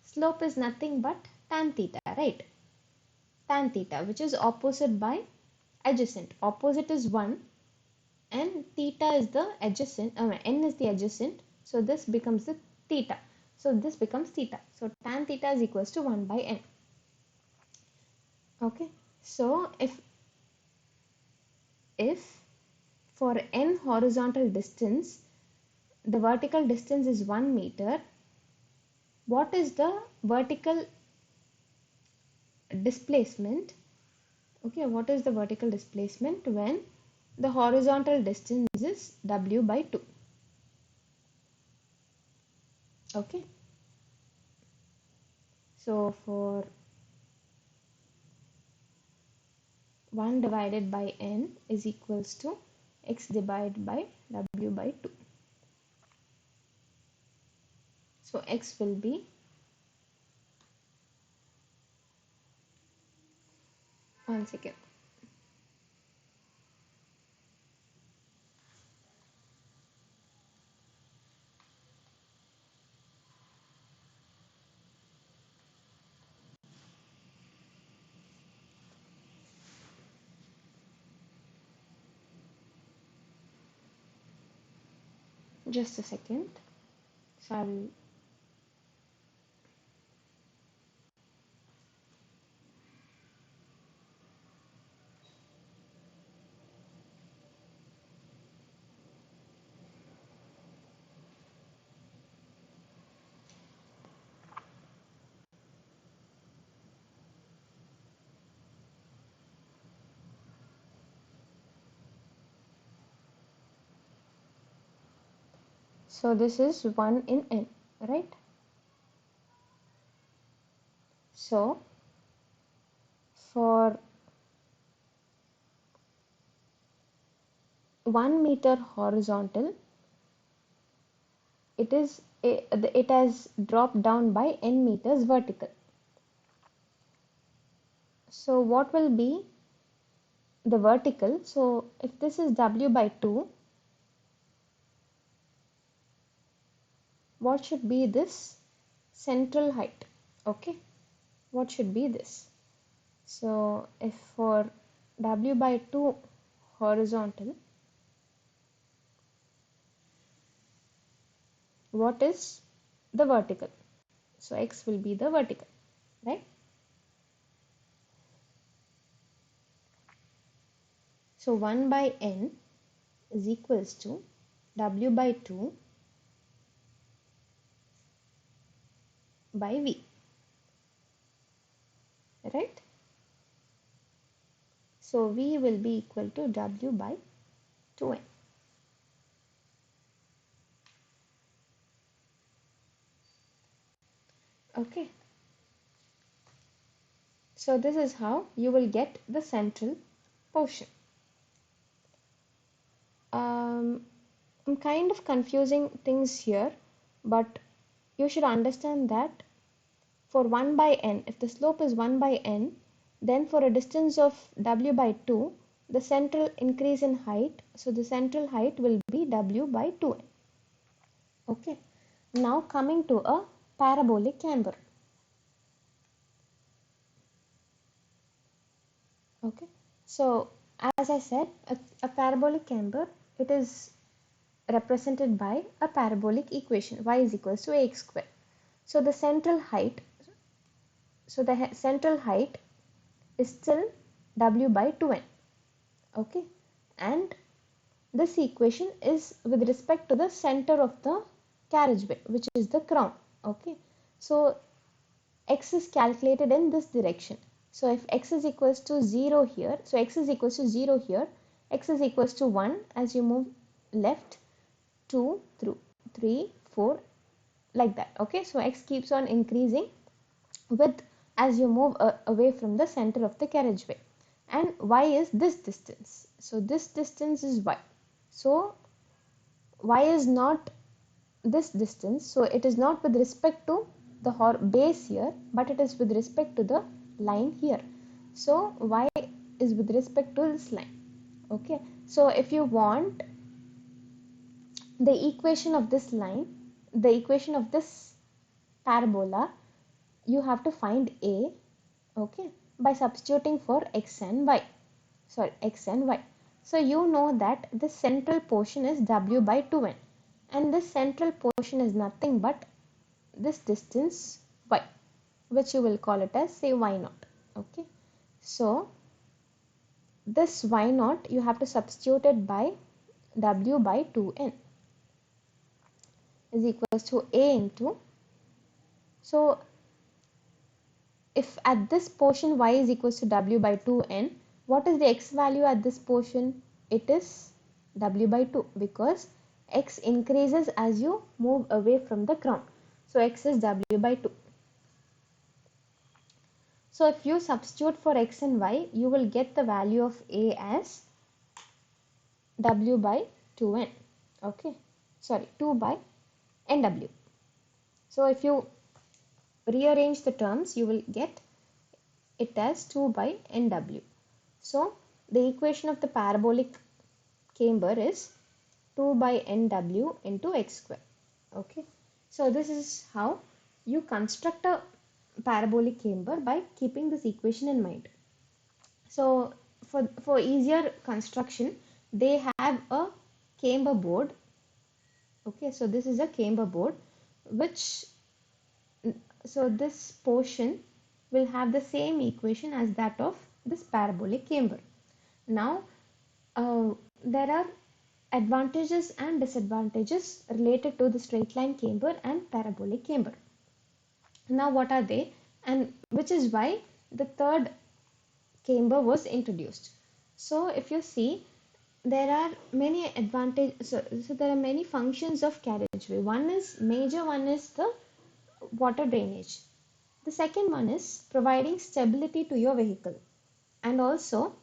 Slope is nothing but tan theta, right? Tan theta, which is opposite by adjacent. Opposite is 1 and theta is the adjacent, n is the adjacent. So this becomes the theta. So this becomes theta. So tan theta is equals to 1 by n. Okay, so if for n horizontal distance the vertical distance is 1 meter, what is the vertical displacement? Okay, what is the vertical displacement when the horizontal distance is W by 2? Okay, so for 1 divided by n is equals to x divided by W by 2. So x will be, one second, just a second. So I'll, so this is 1 in n, right? So for 1 meter horizontal, it has dropped down by n meters vertical. So what will be the vertical? So if this is W by 2, what should be this central height? Okay, what should be this? So if for W by 2 horizontal, what is the vertical? So x will be the vertical, right? So 1 by n is equals to W by 2 by V, right? So V will be equal to W by 2n. Okay. So this is how you will get the central portion. Um, I'm kind of confusing things here, but you should understand that for 1 by n, if the slope is 1 by n, then for a distance of w by 2, the central increase in height, so the central height will be w by 2n. Okay. Now coming to a parabolic camber. Okay. So as I said, a parabolic camber, it is represented by a parabolic equation y is equals to ax square. So the central height is still w by 2n. Okay. And this equation is with respect to the center of the carriageway, which is the crown. Okay. So x is calculated in this direction. So if x is equals to 0 here, so x is equals to 0 here, x is equals to 1 as you move left, 2 through 3, 4, like that. Okay, so x keeps on increasing with as you move away from the center of the carriageway. And y is this distance. So this distance is y. So y is not this distance, so it is not with respect to the base here, but it is with respect to the line here. So y is with respect to this line. Okay, so if you want the equation of this line, the equation of this parabola, you have to find a, okay, by substituting for x and y. So you know that the central portion is w by 2n, and this central portion is nothing but this distance y, which you will call it as say y naught. Okay, so this y naught you have to substitute it by w by 2n is equals to a into, so if at this portion y is equals to w by 2n, what is the x value at this portion? It is w by 2, because x increases as you move away from the crown. So x is w by 2. So if you substitute for x and y, you will get the value of a as w by 2n. Okay, sorry, 2 by nw. So if you rearrange the terms, you will get it as 2 by nw. So the equation of the parabolic camber is 2 by nw into x square. Okay, so this is how you construct a parabolic camber by keeping this equation in mind. So for easier construction, they have a camber board. Okay, so this is a camber board, which, so this portion will have the same equation as that of this parabolic camber. Now there are advantages and disadvantages related to the straight line camber and parabolic camber. Now what are they, and which is why the third camber was introduced. So if you see, there are many advantages, so there are many functions of carriageway. Major one is the water drainage. The second one is providing stability to your vehicle. And also,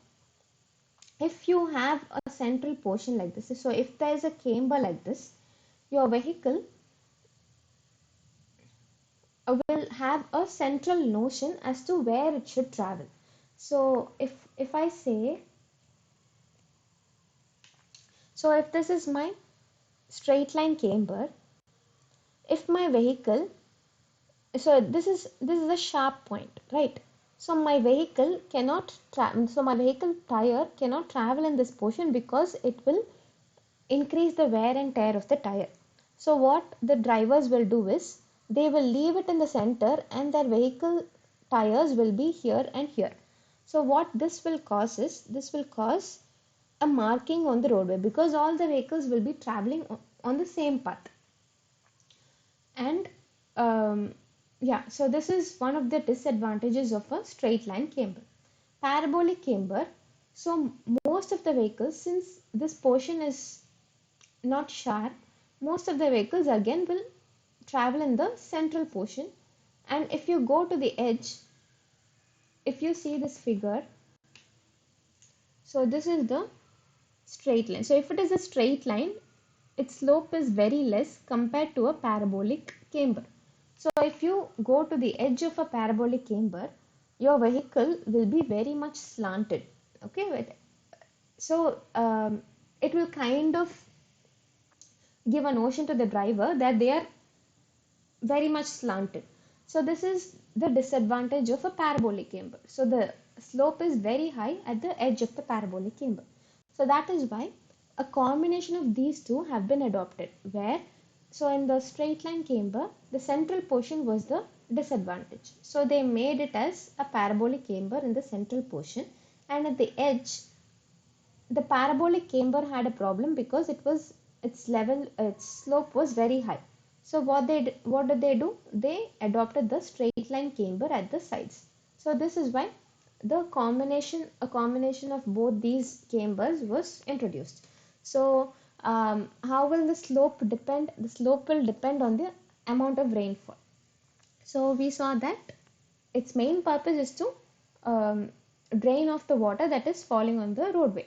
if you have a central portion like this, so if there is a camber like this, your vehicle will have a central notion as to where it should travel. So if I say, so if this is my straight line camber, if my vehicle, so this is a sharp point, right? So my vehicle cannot so my vehicle tire cannot travel in this portion because it will increase the wear and tear of the tire. So what the drivers will do is they will leave it in the center and their vehicle tires will be here and here. So what this will cause is, this will cause a marking on the roadway because all the vehicles will be traveling on the same path. And yeah, so this is one of the disadvantages of a straight line camber. Parabolic camber, so most of the vehicles, since this portion is not sharp, most of the vehicles again will travel in the central portion. And if you go to the edge, if you see this figure, so this is the straight line. So if it is a straight line, its slope is very less compared to a parabolic camber. So if you go to the edge of a parabolic camber, your vehicle will be very much slanted. Okay, so it will kind of give a notion to the driver that they are very much slanted. So this is the disadvantage of a parabolic camber. So the slope is very high at the edge of the parabolic camber. So that is why a combination of these two have been adopted, where so in the straight line camber the central portion was the disadvantage. So they made it as a parabolic camber in the central portion, and at the edge the parabolic camber had a problem because its slope was very high. So what did they do? They adopted the straight line camber at the sides. So this is why a combination of both these cambers was introduced. So how will the slope depend? The slope will depend on the amount of rainfall. So we saw that its main purpose is to drain off the water that is falling on the roadway.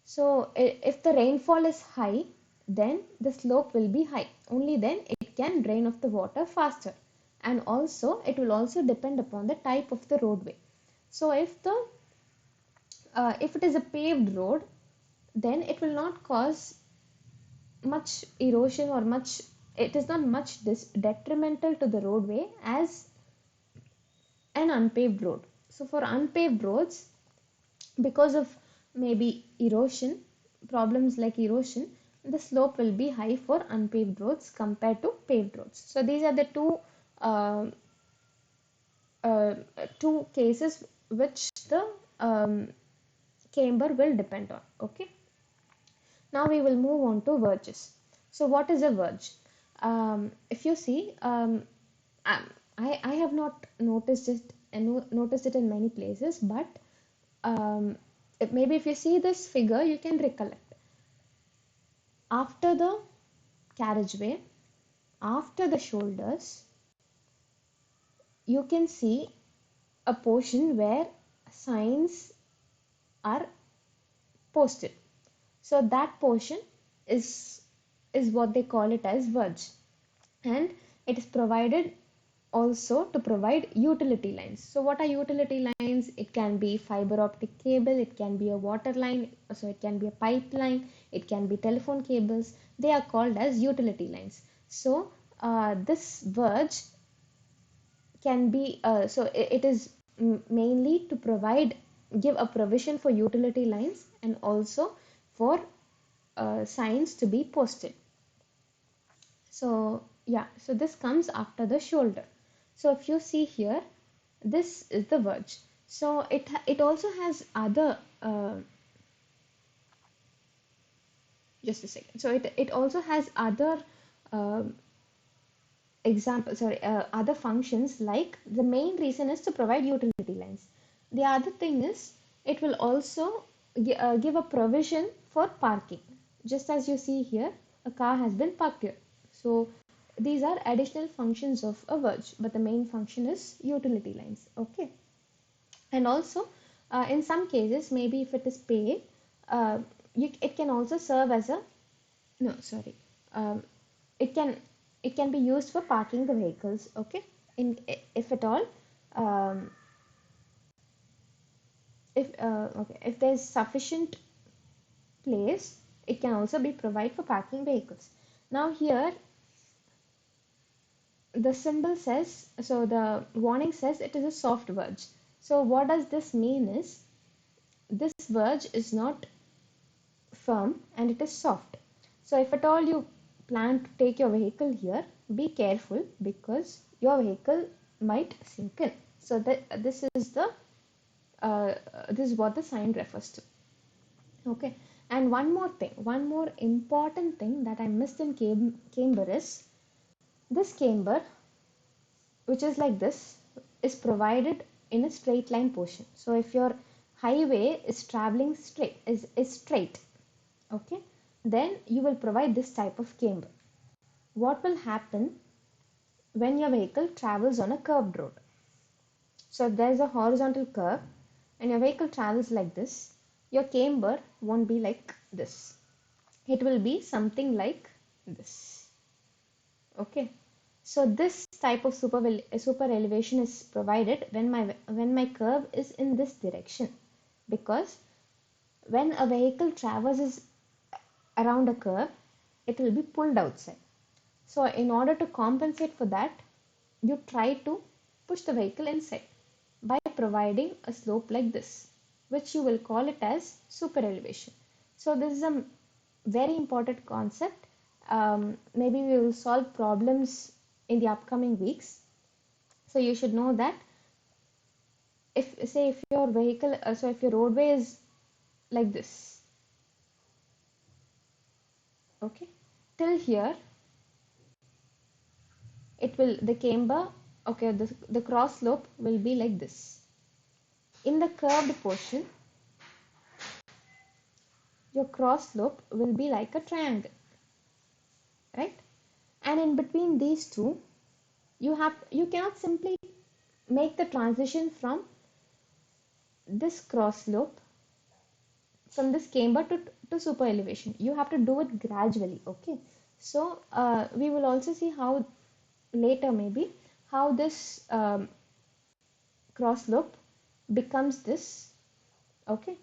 So if the rainfall is high, then the slope will be high. Only then it can drain off the water faster. And also it will also depend upon the type of the roadway. So if it is a paved road, then it will not cause much erosion or much it is not much detrimental to the roadway as an unpaved road. So for unpaved roads, because of maybe erosion, problems like erosion, the slope will be high for unpaved roads compared to paved roads. So these are the uh, uh, two cases which the camber will depend on. Okay, now we will move on to verges. So what is a verge? If you see, um, I have not noticed it in many places, but maybe if you see this figure, you can recollect. After the carriageway, after the shoulders, you can see a portion where signs are posted. So that portion is is what they call it as verge, and it is provided also to provide utility lines. So what are utility lines? It can be fiber optic cable, it can be a water line, so it can be a pipeline, it can be telephone cables. They are called as utility lines. So this verge can be so it is mainly to provide give a provision for utility lines and also for signs to be posted. So yeah, so this comes after the shoulder. So if you see here, this is the verge. So it also has other just a second. So it also has other uh, other functions, like the main reason is to provide utility lines. The other thing is it will also give a provision for parking. Just as you see here, a car has been parked here. So these are additional functions of a verge, but the main function is utility lines. Okay, and also in some cases, maybe if it is paid, uh, it can also serve as a no sorry um, it can it can be used for parking the vehicles. Okay, in if at all um, if there's sufficient place, it can also be provided for parking vehicles. Now here the symbol says, so the warning says it is a soft verge. So what does this mean is this verge is not firm and it is soft. So if at all you plan to take your vehicle here, be careful because your vehicle might sink in. So that this is what the sign refers to. Okay, and one more important thing that I missed in camber is this camber, which is like this, is provided in a straight line portion. So if your highway is traveling is straight, okay, then you will provide this type of camber. What will happen when your vehicle travels on a curved road? So if there is a horizontal curve and your vehicle travels like this, your camber won't be like this. it will be something like this. Okay, so this type of super elevation is provided when my curve is in this direction, because when a vehicle traverses around a curve, it will be pulled outside. So in order to compensate for that, you try to push the vehicle inside by providing a slope like this, which you will call it as super elevation. So this is a very important concept. Maybe we will solve problems in the upcoming weeks. So you should know that if your vehicle, so if your roadway is like this, okay, till here, it will, the camber, okay, the cross slope will be like this. In the curved portion, your cross slope will be like a triangle, right? And in between these two, you cannot simply make the transition from this cross slope, from this camber to super elevation. You have to do it gradually. Okay, so we will also see how later, maybe, how this cross slope becomes this. Okay,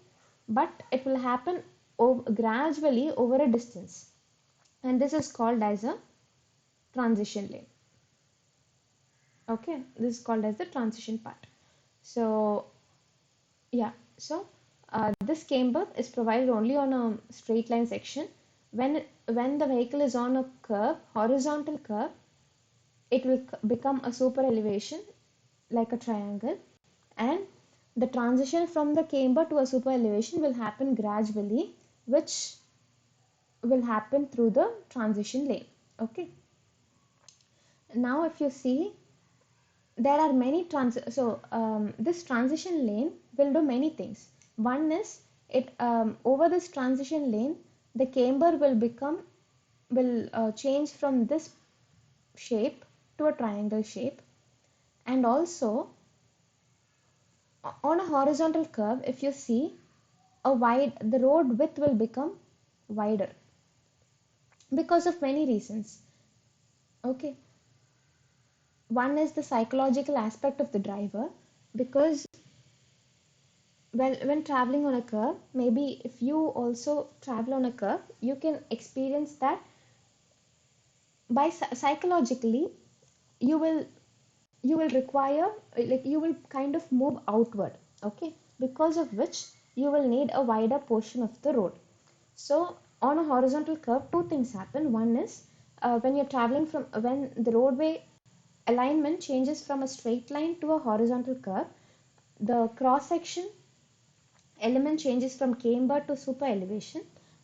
but it will happen gradually over a distance, and this is called as a transition lane. Okay, this is called as the transition part. So yeah, so this camber is provided only on a straight line section. When the vehicle is on a curve, horizontal curve, it will become a super elevation like a triangle, and the transition from the camber to a super elevation will happen gradually, which will happen through the transition lane. Okay, now if you see, there are many this transition lane will do many things. One is, it over this transition lane, the camber will change from this shape to a triangle shape, and also on a horizontal curve, if you see, the road width will become wider because of many reasons. Okay, one is the psychological aspect of the driver, because when traveling on a curve, maybe if you also travel on a curve, you can experience that by psychologically, you will require, like, you will kind of move outward. Okay, because of which you will need a wider portion of the road. So on a horizontal curve, two things happen. One is, when you're traveling from when the roadway alignment changes from a straight line to a horizontal curve, the cross section element changes from camber to super elevation,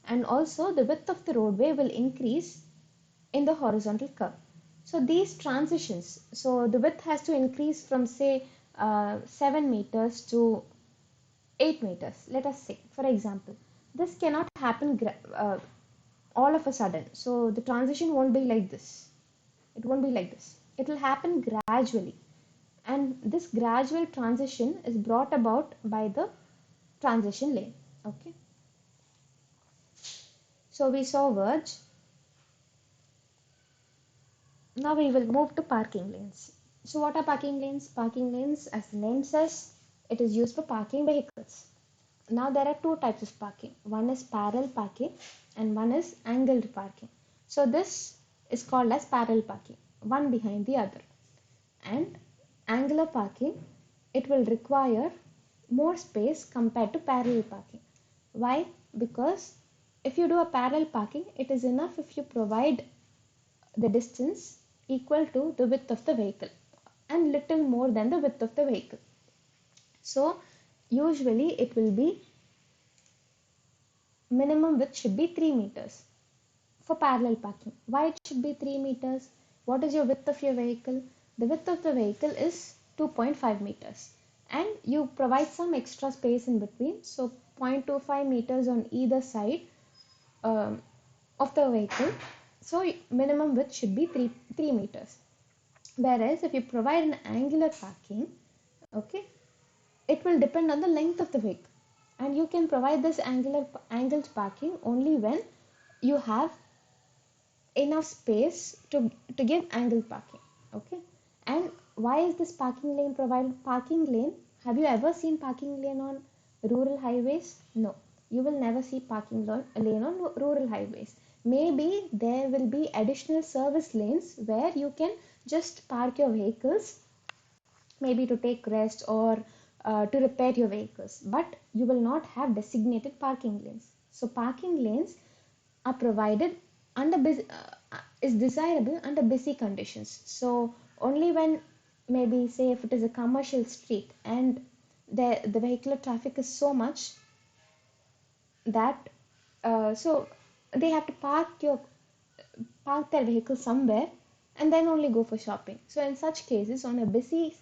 and also the width of the roadway will increase in the horizontal curve. So these transitions, so the width has to increase from, say, 7 meters to 8 meters, let us say, for example. This cannot happen all of a sudden. So the transition won't be like this. It won't be like this. It will happen gradually. And this gradual transition is brought about by the transition lane. Okay. So we saw verge. Now we will move to parking lanes. So what are parking lanes? Parking lanes, as the name says, it is used for parking vehicles. Now there are two types of parking. One is parallel parking and one is angled parking. So this is called as parallel parking, one behind the other. And angular parking, it will require more space compared to parallel parking. Why? Because if you do a parallel parking, it is enough if you provide the distance equal to the width of the vehicle and little more than the width of the vehicle. So usually it will be, minimum width should be 3 meters for parallel parking. Why it should be 3 meters? What is your width of your vehicle? The width of the vehicle is 2.5 meters, and you provide some extra space in between, so 0.25 meters on either side um, of the vehicle. So minimum width should be 3 meters. Whereas if you provide an angular parking, okay, it will depend on the length of the vehicle, and you can provide this angled parking only when you have enough space to give angle parking. Okay. And why is this parking lane provided? Parking lane, have you ever seen parking lane on rural highways? No, you will never see lane on rural highways. Maybe there will be additional service lanes where you can just park your vehicles, maybe to take rest or to repair your vehicles, but you will not have designated parking lanes. So parking lanes are provided under is desirable under busy conditions. So only when, maybe say if it is a commercial street and the vehicular traffic is so much that so they have to park their vehicle somewhere and then only go for shopping. So in such cases, on a busy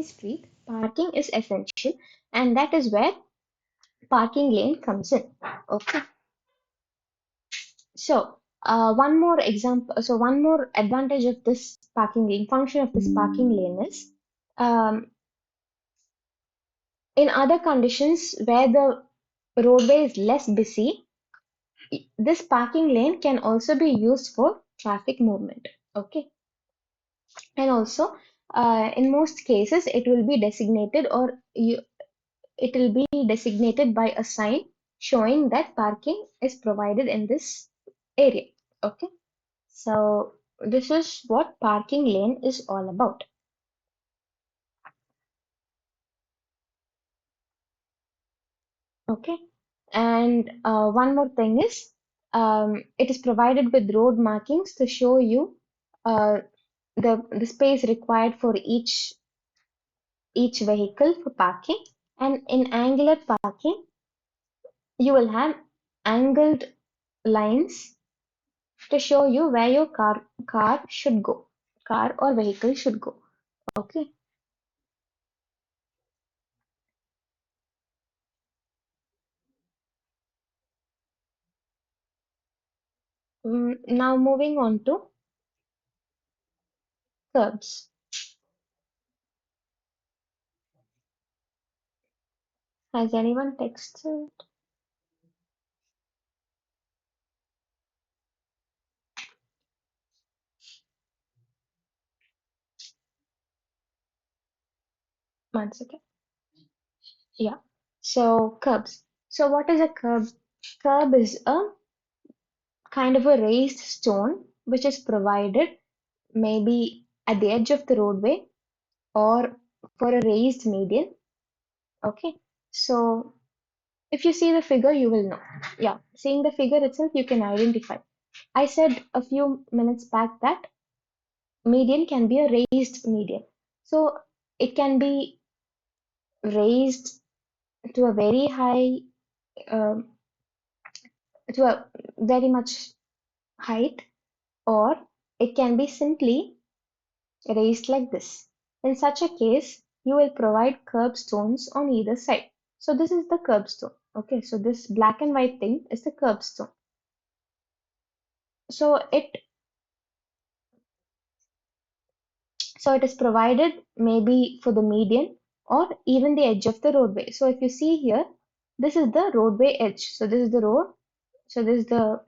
street, parking is essential, and that is where parking lane comes in. Okay. So, one more advantage of this parking lane, function of this parking lane is, um, in other conditions where the roadway is less busy, this parking lane can also be used for traffic movement. Okay. And also, in most cases, it will be designated by a sign showing that parking is provided in this area. Okay. So this is what parking lane is all about. Okay. And one more thing is, it is provided with road markings to show you uh, the space required for each vehicle for parking. And in angular parking, you will have angled lines to show you where your car should go, car or vehicle should go. Okay. Now moving on to curbs. Has anyone texted? One second. Yeah. So curbs. So what is a curb? Curb is a kind of a raised stone which is provided maybe at the edge of the roadway or for a raised median. Okay. So if you see the figure, you will know. Yeah. Seeing the figure itself, you can identify. I said a few minutes back that median can be a raised median. So it can be raised to a very high, um, to a very much height, or it can be simply raised like this. In such a case, you will provide curbstones on either side. So this is the curbstone. Okay, so this black and white thing is the curbstone. So it is provided maybe for the median or even the edge of the roadway. So if you see here, this is the roadway edge. So this is the road. So this is the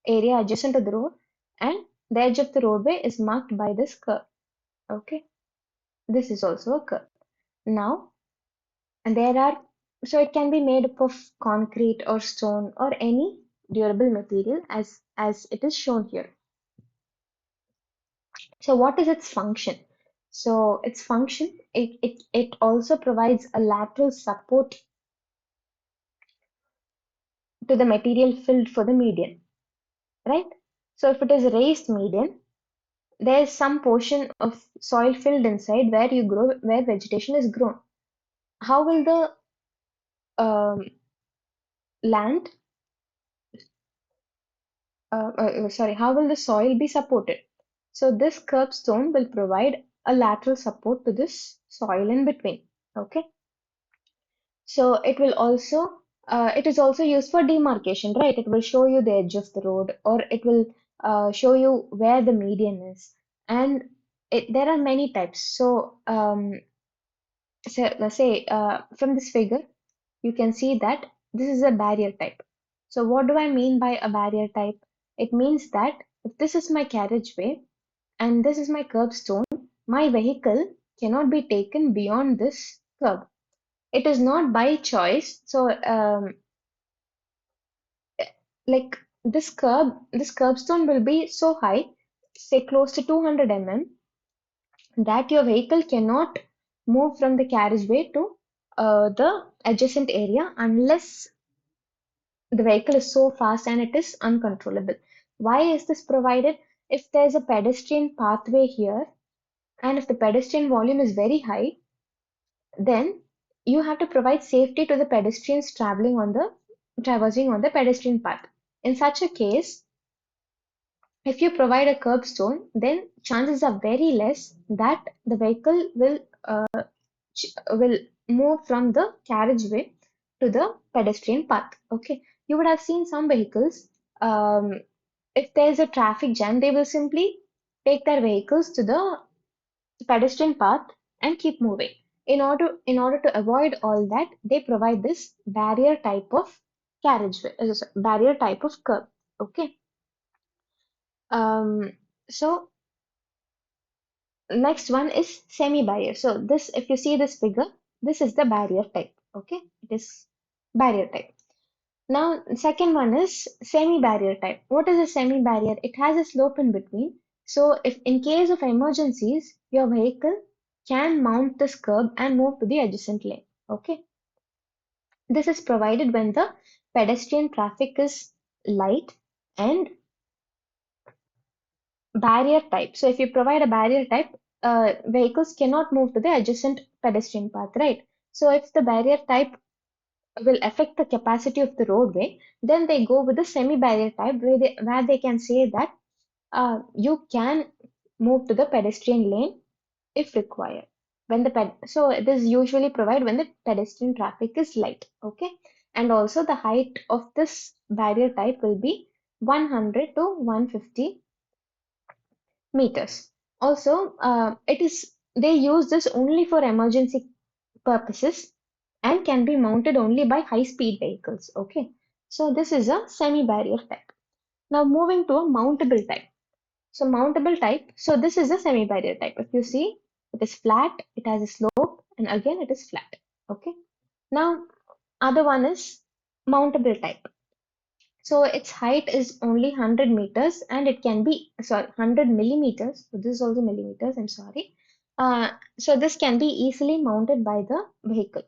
area adjacent to the road, and the edge of the roadway is marked by this curve. Okay, this is also a curve. Now, and there are, so it can be made up of concrete or stone or any durable material as it is shown here. So what is its function? So its function, it also provides a lateral support to the material filled for the median, right? So if it is raised median, there is some portion of soil filled inside where vegetation is grown. How will the land, how will the soil be supported? So this curbstone will provide a lateral support to this soil in between. Okay. So it is also used for demarcation, right? It will show you the edge of the road, or it will show you where the median is. And there are many types. So let's say from this figure, you can see that this is a barrier type. So what do I mean by a barrier type? It means that if this is my carriageway and this is my curbstone, my vehicle cannot be taken beyond this curb. It is not by choice. So, like this curbstone will be so high, say close to 200 mm, that your vehicle cannot move from the carriageway to the adjacent area unless the vehicle is so fast and it is uncontrollable. Why is this provided? If there's a pedestrian pathway here and if the pedestrian volume is very high, then you have to provide safety to the pedestrians traversing on the pedestrian path. In such a case, if you provide a curbstone, then chances are very less that the vehicle will move from the carriageway to the pedestrian path. Okay, you would have seen some vehicles. Um, if there's a traffic jam, they will simply take their vehicles to the pedestrian path and keep moving. In order to avoid all that, they provide this barrier type of barrier type of curb. Okay. Um, so next one is semi-barrier. So this, if you see this figure, this is the barrier type. Okay, it is barrier type. Now, second one is semi-barrier type. What is a semi-barrier? It has a slope in between. So if in case of emergencies, your vehicle can mount this curb and move to the adjacent lane. Okay. This is provided when the pedestrian traffic is light and barrier type. So if you provide a barrier type, vehicles cannot move to the adjacent pedestrian path, right? So if the barrier type will affect the capacity of the roadway, then they go with the semi-barrier type where they can say that you can move to the pedestrian lane if required. So it is usually provided when the pedestrian traffic is light, okay? And also the height of this barrier type will be 100 to 150 meters. Also, they use this only for emergency purposes and can be mounted only by high-speed vehicles. Okay, so this is a semi-barrier type. Now moving to a mountable type. So mountable type. So this is a semi-barrier type. If you see, it is flat, it has a slope, and again it is flat. Okay. Now other one is mountable type. So its height is only 100 meters and it can be, sorry, 100 millimeters. So this is also millimeters, I'm sorry. So this can be easily mounted by the vehicle.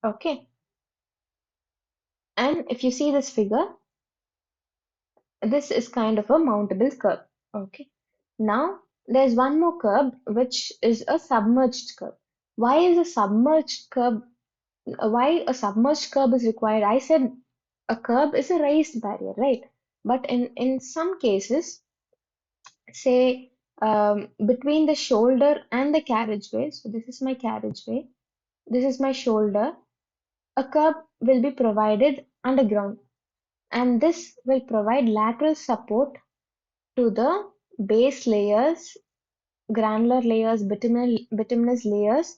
Okay. And if you see this figure, this is kind of a mountable curb. Okay. Now there's one more curb which is a submerged curb. Why is a submerged curb? Why a submerged curb is required? I said a curb is a raised barrier, right? But in some cases, say between the shoulder and the carriageway, so this is my carriageway, this is my shoulder, a curb will be provided underground, and this will provide lateral support to the base layers, granular layers, bituminous layers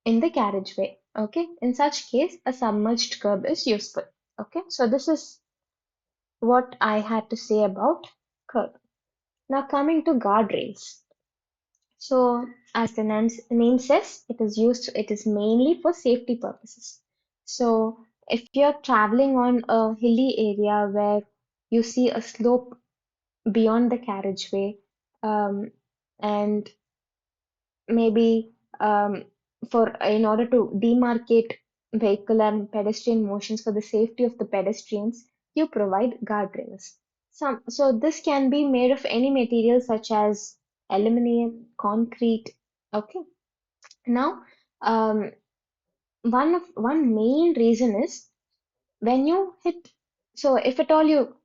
in the carriageway. Okay, in such case, a submerged curb is useful. Okay, so this is what I had to say about curb. Now coming to guardrails. So as the name says, it is mainly for safety purposes. So if you're traveling on a hilly area where you see a slope beyond the carriageway, um, and maybe for in order to demarcate vehicle and pedestrian motions for the safety of the pedestrians, you provide guardrails. So this can be made of any material such as aluminum, concrete. Okay. Now, um, one main reason is when you hit. So if at all you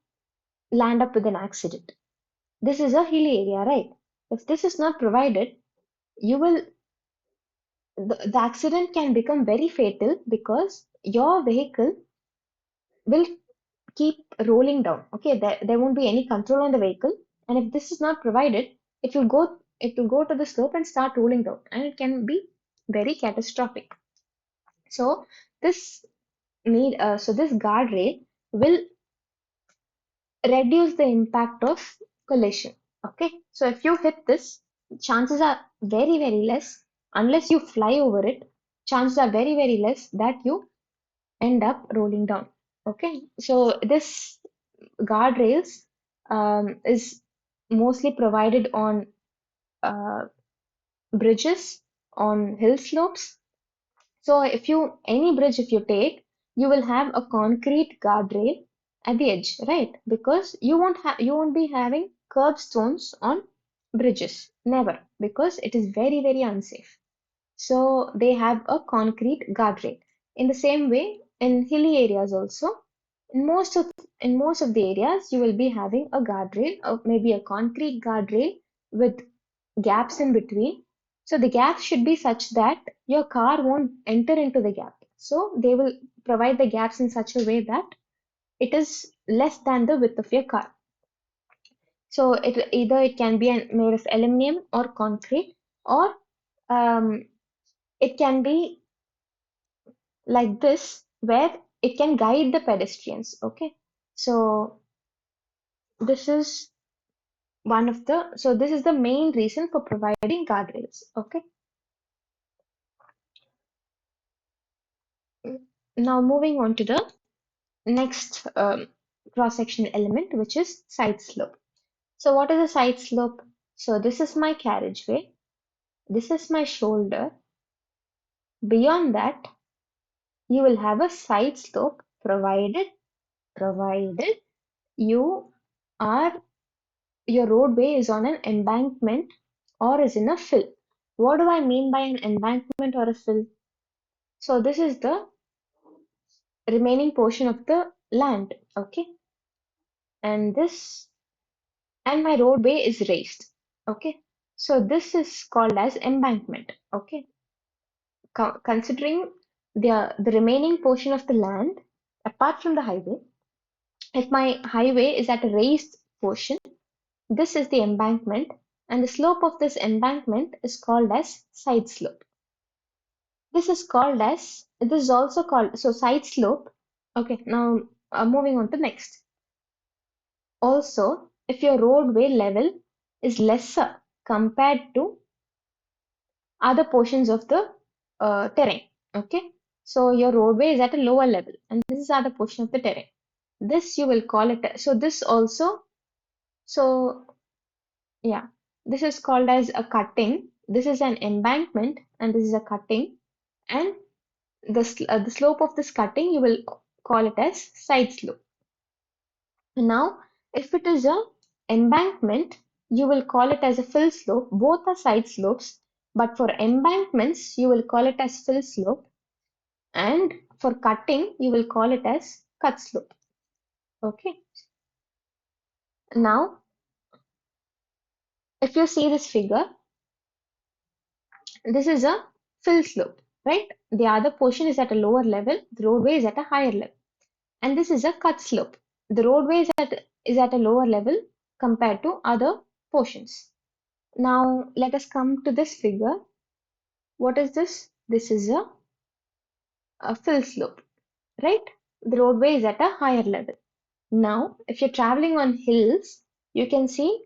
land up with an accident, this is a hilly area, right? If this is not provided, you will the accident can become very fatal because your vehicle will keep rolling down. Okay, there won't be any control on the vehicle, and if this is not provided, it will go to the slope and start rolling down, and it can be very catastrophic. So this so this guardrail will reduce the impact of collision. Okay, so if you hit this, chances are very, very less, unless you fly over it, chances are very, very less that you end up rolling down. Okay, so this guardrails is mostly provided on uh, bridges, on hill slopes. So if you any bridge if you take, you will have a concrete guardrail at the edge, right? Because you won't be having curbstones on bridges. Never, because it is very, very unsafe. So they have a concrete guardrail. In the same way, in hilly areas also, in most of in most of the areas, you will be having a guardrail, or maybe a concrete guardrail with gaps in between. So the gaps should be such that your car won't enter into the gap. So they will provide the gaps in such a way that it is less than the width of your car. So it can be made of aluminum or concrete, or um, it can be like this where it can guide the pedestrians. Okay, so this is this is the main reason for providing guardrails. Okay, now moving on to the next cross-sectional element, which is side slope. So what is a side slope? So this is my carriageway, this is my shoulder. Beyond that, you will have a side slope provided you are your roadway is on an embankment or is in a fill. What do I mean by an embankment or a fill? So this is the remaining portion of the land, okay? And this and my roadway is raised, okay? So this is called as embankment, okay? Considering the remaining portion of the land apart from the highway, if my highway is at a raised portion, this is the embankment, and the slope of this embankment is called as side slope. This is also called so side slope. Okay, now moving on to next. Also, if your roadway level is lesser compared to other portions of the terrain, okay, so your roadway is at a lower level, and this is other portion of the terrain. This you will call it. So this also. So yeah, this is called as a cutting. This is an embankment, and this is a cutting, and the slope of this cutting you will call it as side slope. Now, if it is a embankment, you will call it as a fill slope. Both are side slopes, but for embankments, you will call it as fill slope, and for cutting, you will call it as cut slope. Okay. Now, if you see this figure, this is a fill slope, right? The other portion is at a lower level, the roadway is at a higher level. And this is a cut slope. The roadway is at a lower level compared to other portions. Now let us come to this figure. What is this? This is a fill slope, right? The roadway is at a higher level. Now, if you're traveling on hills, you can see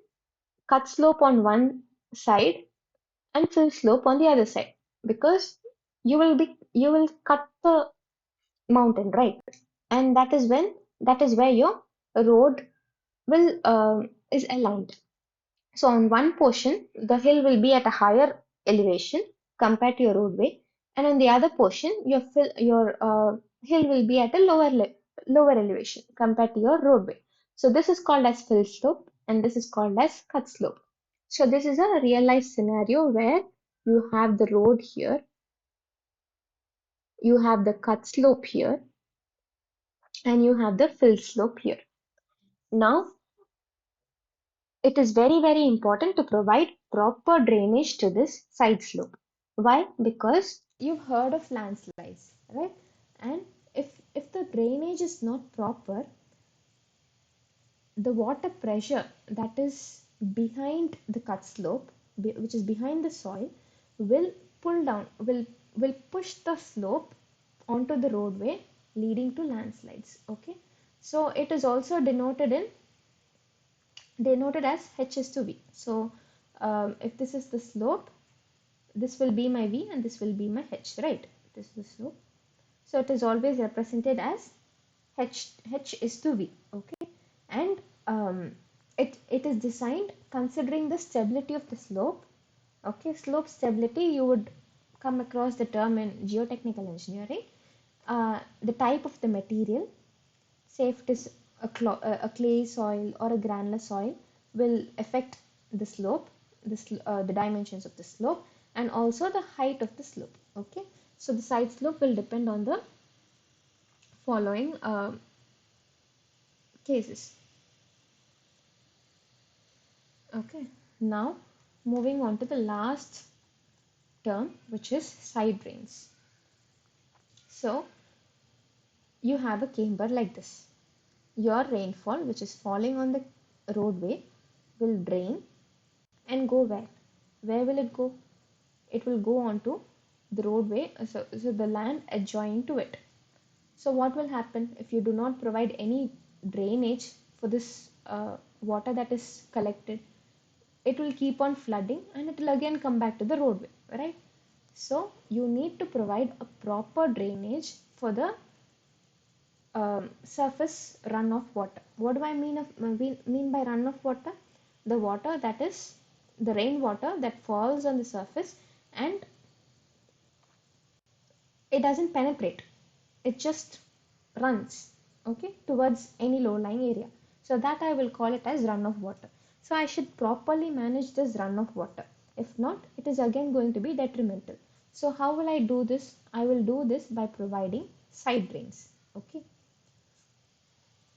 cut slope on one side and fill slope on the other side, because you will cut the mountain, right? And that is where your road will is aligned. So on one portion, the hill will be at a higher elevation compared to your roadway, and on the other portion, your hill will be at a lower elevation compared to your roadway. So this is called as fill slope, and this is called as cut slope. So this is a real life scenario where you have the road here, you have the cut slope here, and you have the fill slope here. Now, it is very, very important to provide proper drainage to this side slope. Why? Because you've heard of landslides, right? And if the drainage is not proper, the water pressure that is behind the cut slope, which is behind the soil, will pull down, will push the slope onto the roadway, leading to landslides. Okay, so it is also denoted as h is to v. So if this is the slope, this will be my v and this will be my h, right? This is the slope. So it is always represented as h is to v. Okay, and it is designed considering the stability of the slope. Okay, slope stability, you would come across the term in geotechnical engineering. The type of the material, say if it is a clay soil or a granular soil, will affect the slope, the dimensions of the slope, and also the height of the slope. Okay, so the side slope will depend on the following cases. Okay, now moving on to the last term, which is side drains. So you have a camber like this. Your rainfall, which is falling on the roadway, will drain and go where? Where will it go? It will go onto the roadway, so the land adjoining to it. So what will happen if you do not provide any drainage for this water that is collected? It will keep on flooding and it will again come back to the roadway, right? So you need to provide a proper drainage for the surface runoff water. What do I mean by runoff water? The water that is the rainwater that falls on the surface and it doesn't penetrate. It just runs, okay, towards any low-lying area. So that I will call it as runoff water. So I should properly manage this runoff water. If not, it is again going to be detrimental. So how will I do this? I will do this by providing side drains. Okay.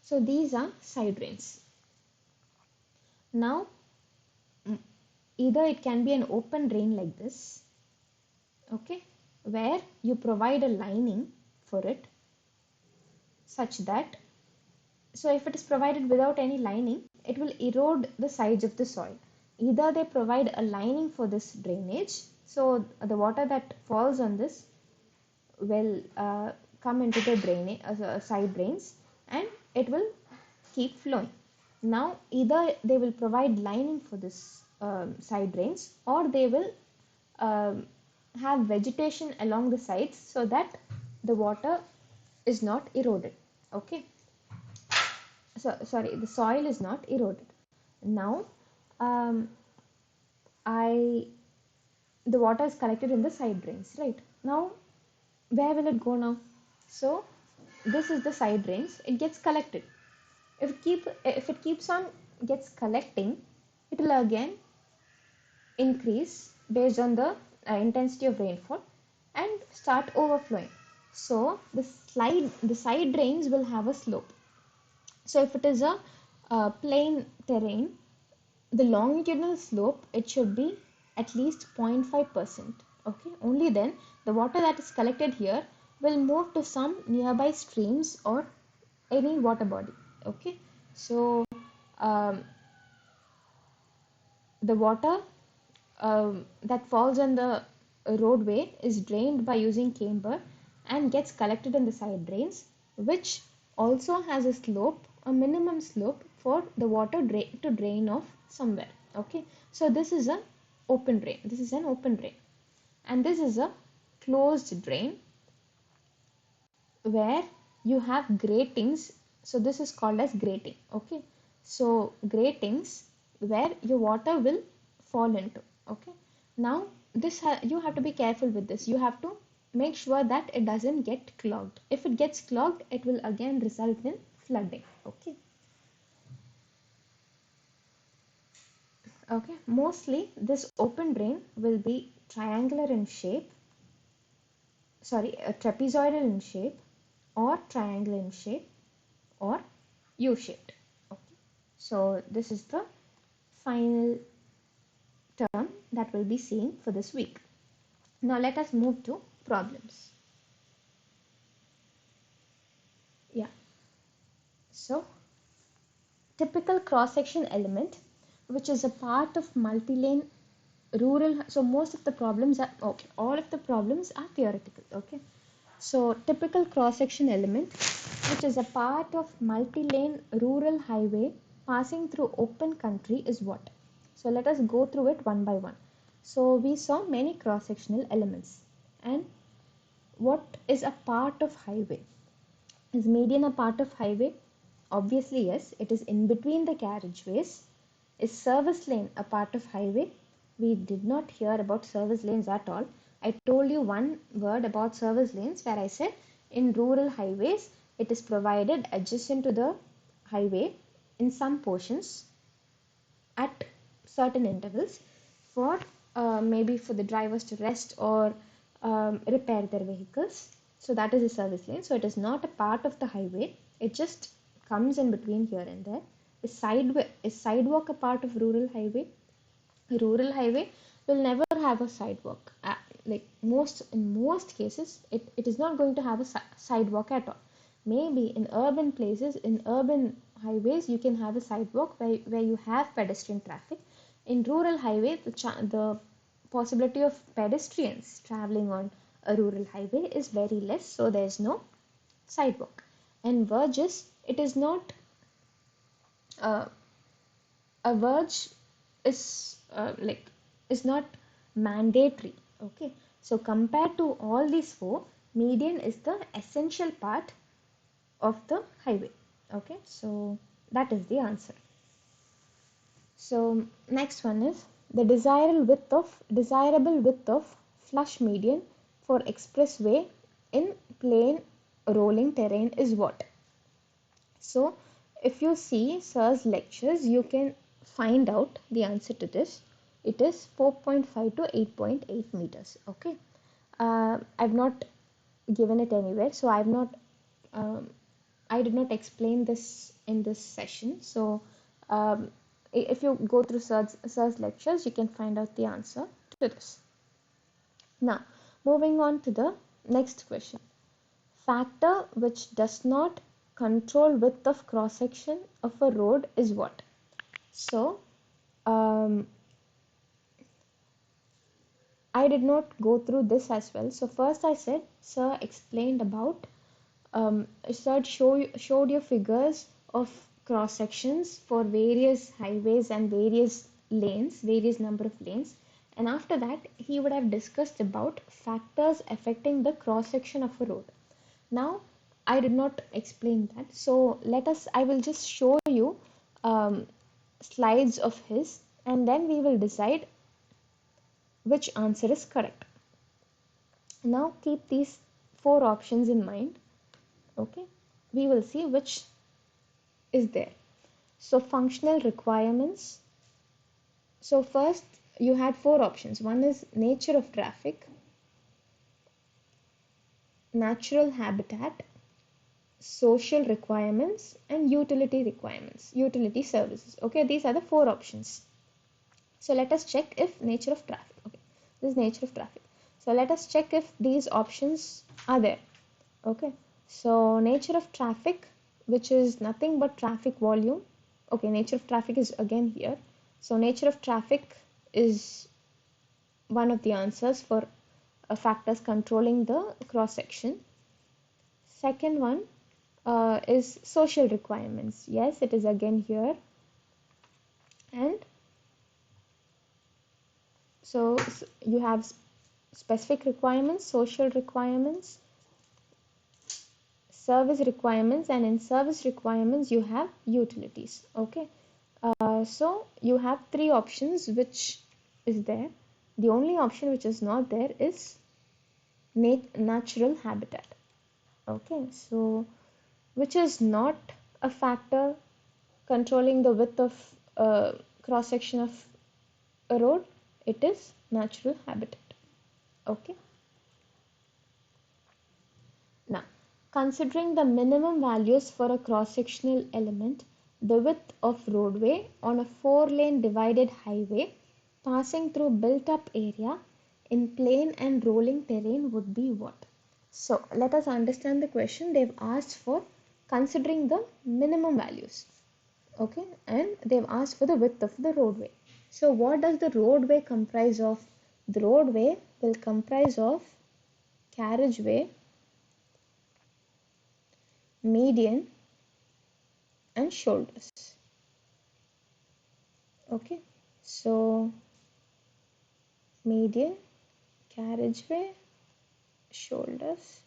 So these are side drains. Now, either it can be an open drain like this, okay, where you provide a lining for it such that, so if it is provided without any lining, it will erode the sides of the soil. Either they provide a lining for this drainage, so the water that falls on this will come into the drainage, side drains, and it will keep flowing. Now, either they will provide lining for this side drains, or they will um, have vegetation along the sides so that the water is not eroded. Okay, so sorry, the soil is not eroded. Now, um, I the water is collected in the side drains, right? Now, where will it go now? So, this is the side drains. It gets collected. If it keeps on gets collecting, it will again increase based on the intensity of rainfall and start overflowing. So the side drains will have a slope. So if it is a plain terrain, the longitudinal slope, it should be at least 0.5%. Okay, only then the water that is collected here will move to some nearby streams or any water body. Okay, so um, the water that falls on the roadway is drained by using camber and gets collected in the side drains, which also has a slope, a minimum slope for the water to drain off somewhere. Okay, so this is a open drain. This is an open drain, and this is a closed drain where you have gratings. So this is called as grating. Okay, so gratings where your water will fall into. Okay, now you have to be careful with this. You have to make sure that it doesn't get clogged. If it gets clogged, it will again result in flooding. Okay, okay, mostly this open drain will be triangular in shape, sorry, trapezoidal in shape, or triangle in shape, or U-shaped. Okay. So this is the final term that we'll be seeing for this week. Now let us move to problems. Yeah. So typical cross-section element, which is a part of multi-lane rural. So most of the problems are okay. All of the problems are theoretical. Okay. So typical cross-section element, which is a part of multi-lane rural highway passing through open country is what? So let us go through it one by one. So we saw many cross-sectional elements. And what is a part of highway? Is median a part of highway? Obviously yes, it is in between the carriageways. Is service lane a part of highway? We did not hear about service lanes at all. I told you one word about service lanes where I said in rural highways it is provided adjacent to the highway in some portions at certain intervals for maybe for the drivers to rest or repair their vehicles. So that is a service lane. So it is not a part of the highway. It just comes in between here and there. Is sidewalk a part of rural highway? Rural highway will never have a sidewalk. Like in most cases, it is not going to have a sidewalk at all. Maybe in urban places, in urban highways, you can have a sidewalk where you have pedestrian traffic. In rural highway, the possibility of pedestrians traveling on a rural highway is very less, so there is no sidewalk. And verges, it is not uh, a verge is is not mandatory. Okay, so compared to all these four, median is the essential part of the highway. Okay, so that is the answer. So next one is the desirable width of flush median for expressway in plain rolling terrain is what? So if you see Sir's lectures, you can find out the answer to this. It is 4.5 to 8.8 meters. Okay. I've not given it anywhere, so um, I did not explain this in this session. So um, if you go through Sir's lectures, you can find out the answer to this. Now, moving on to the next question. Factor which does not control width of cross section of a road is what? So um, I did not go through this as well. So first I said Sir explained about Sir showed you figures of cross sections for various highways and various number of lanes, and after that he would have discussed about factors affecting the cross section of a road. Now, I did not explain that. So I will just show you um, slides of his and then we will decide which answer is correct. Now, keep these four options in mind. Okay, we will see which is there. So, functional requirements. So, first you had four options. One is nature of traffic, natural habitat, social requirements and utility services. Okay, these are the four options. So let us check if nature of traffic. Okay, this is nature of traffic. So let us check if these options are there. Okay, so nature of traffic, which is nothing but traffic volume. Okay, nature of traffic is again here. So nature of traffic is one of the answers for factors controlling the cross section. Second one is social requirements. Yes, it is again here. And so you have specific requirements, social requirements, service requirements, and in service requirements you have utilities. Okay, so you have three options which is there. The only option which is not there is natural habitat. Okay, so which is not a factor controlling the width of cross section of a road, it is natural habitat. Okay, now considering the minimum values for a cross sectional element, the width of roadway on a 4-lane divided highway passing through built up area in plain and rolling terrain would be what? So let us understand the question. They've asked for considering the minimum values. Okay, and they've asked for the width of the roadway. So what does the roadway comprise of? The roadway will comprise of carriageway, median, and shoulders. Okay, so median, carriageway, shoulders.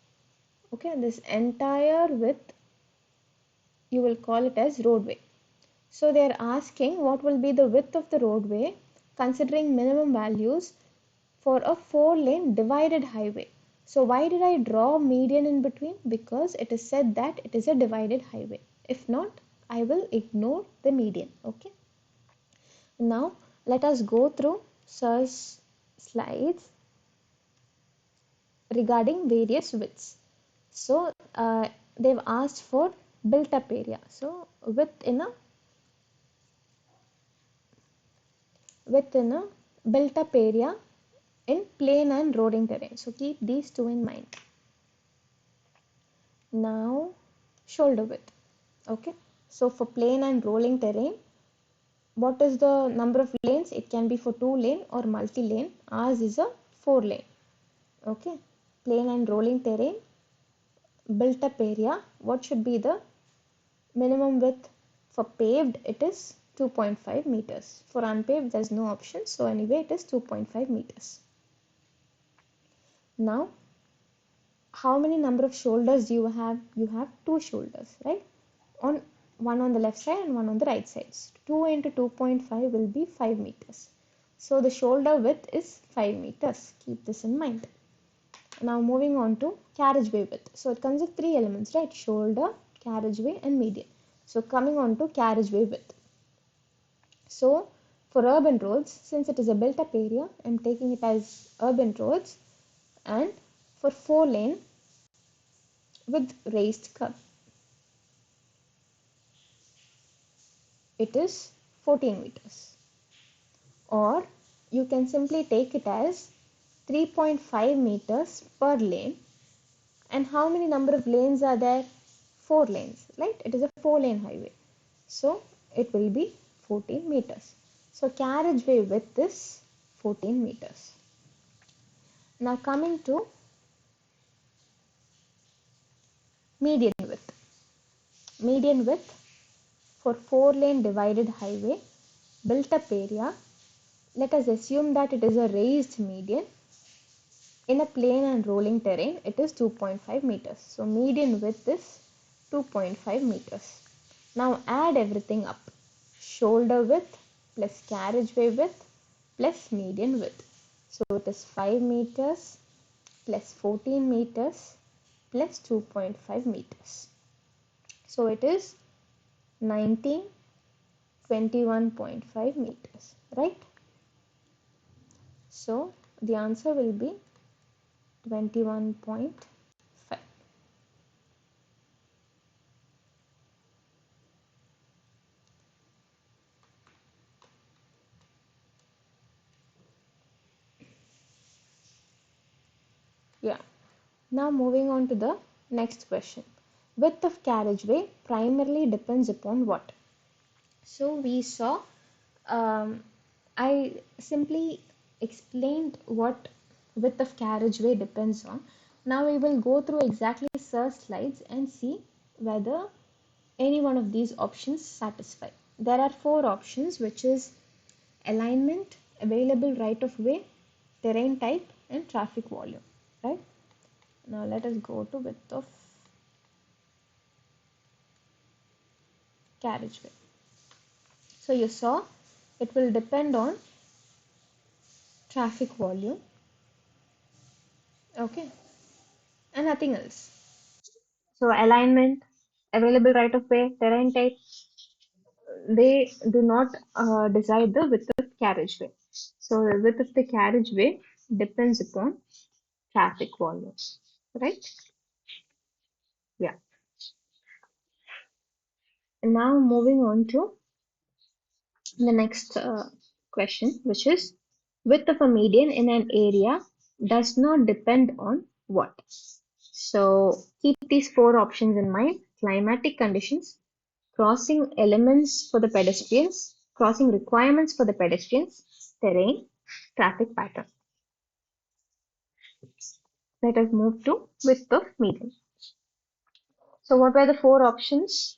Okay, this entire width you will call it as roadway. So they are asking what will be the width of the roadway considering minimum values for a 4-lane divided highway. So why did I draw median in between? Because it is said that it is a divided highway. If not, I will ignore the median. Okay. Now let us go through Sir's slides regarding various widths. So they've asked for built up area. So within a built up area in plain and rolling terrain. So keep these two in mind. Now shoulder width. Okay. So for plain and rolling terrain, what is the number of lanes? It can be for 2-lane or multi-lane. Ours is a 4-lane. Okay. Plain and rolling terrain, built up area. What should be the minimum width? For paved, it is 2.5 meters. For unpaved, there's no option. So anyway, it is 2.5 meters. Now, how many number of shoulders do you have? You have two shoulders, right? On one on the left side and one on the right side. 2 into 2.5 will be 5 meters. So the shoulder width is 5 meters. Keep this in mind. Now moving on to carriageway width. So it comes with three elements, right? Shoulder, carriageway and median. So coming on to carriageway width. So for urban roads, since it is a built up area, I'm taking it as urban roads, and for 4-lane with raised curb, it is 14 meters. Or you can simply take it as 3.5 meters per lane. And how many number of lanes are there? 4 lanes, right? It is a 4-lane highway. So it will be 14 meters. So carriageway width is 14 meters. Now coming to median width. Median width for 4-lane divided highway, built up area. Let us assume that it is a raised median. In a plain and rolling terrain, it is 2.5 meters. So median width is 2.5 meters. Now add everything up. Shoulder width plus carriageway width plus median width. So it is 5 meters plus 14 meters plus 2.5 meters. So it is 19, 21.5 meters, right? So the answer will be 21.5. Yeah. Now moving on to the next question. Width of carriageway primarily depends upon what? So we saw, I simply explained what width of carriageway depends on. Now we will go through exactly Sir's slides and see whether any one of these options satisfy. There are four options, which is alignment, available right of way, terrain type, and traffic volume, right? Now let us go to width of carriageway. So you saw it will depend on traffic volume, okay, and nothing else. So alignment, available right of way, terrain type, they do not decide the width of carriageway. So the width of the carriageway depends upon traffic volume, right? Yeah. And now moving on to the next question, which is width of a median in an area does not depend on what? So keep these four options in mind: climatic conditions, crossing elements for the pedestrians, crossing requirements for the pedestrians, terrain, traffic pattern. Let us move to width of median. So what were the four options?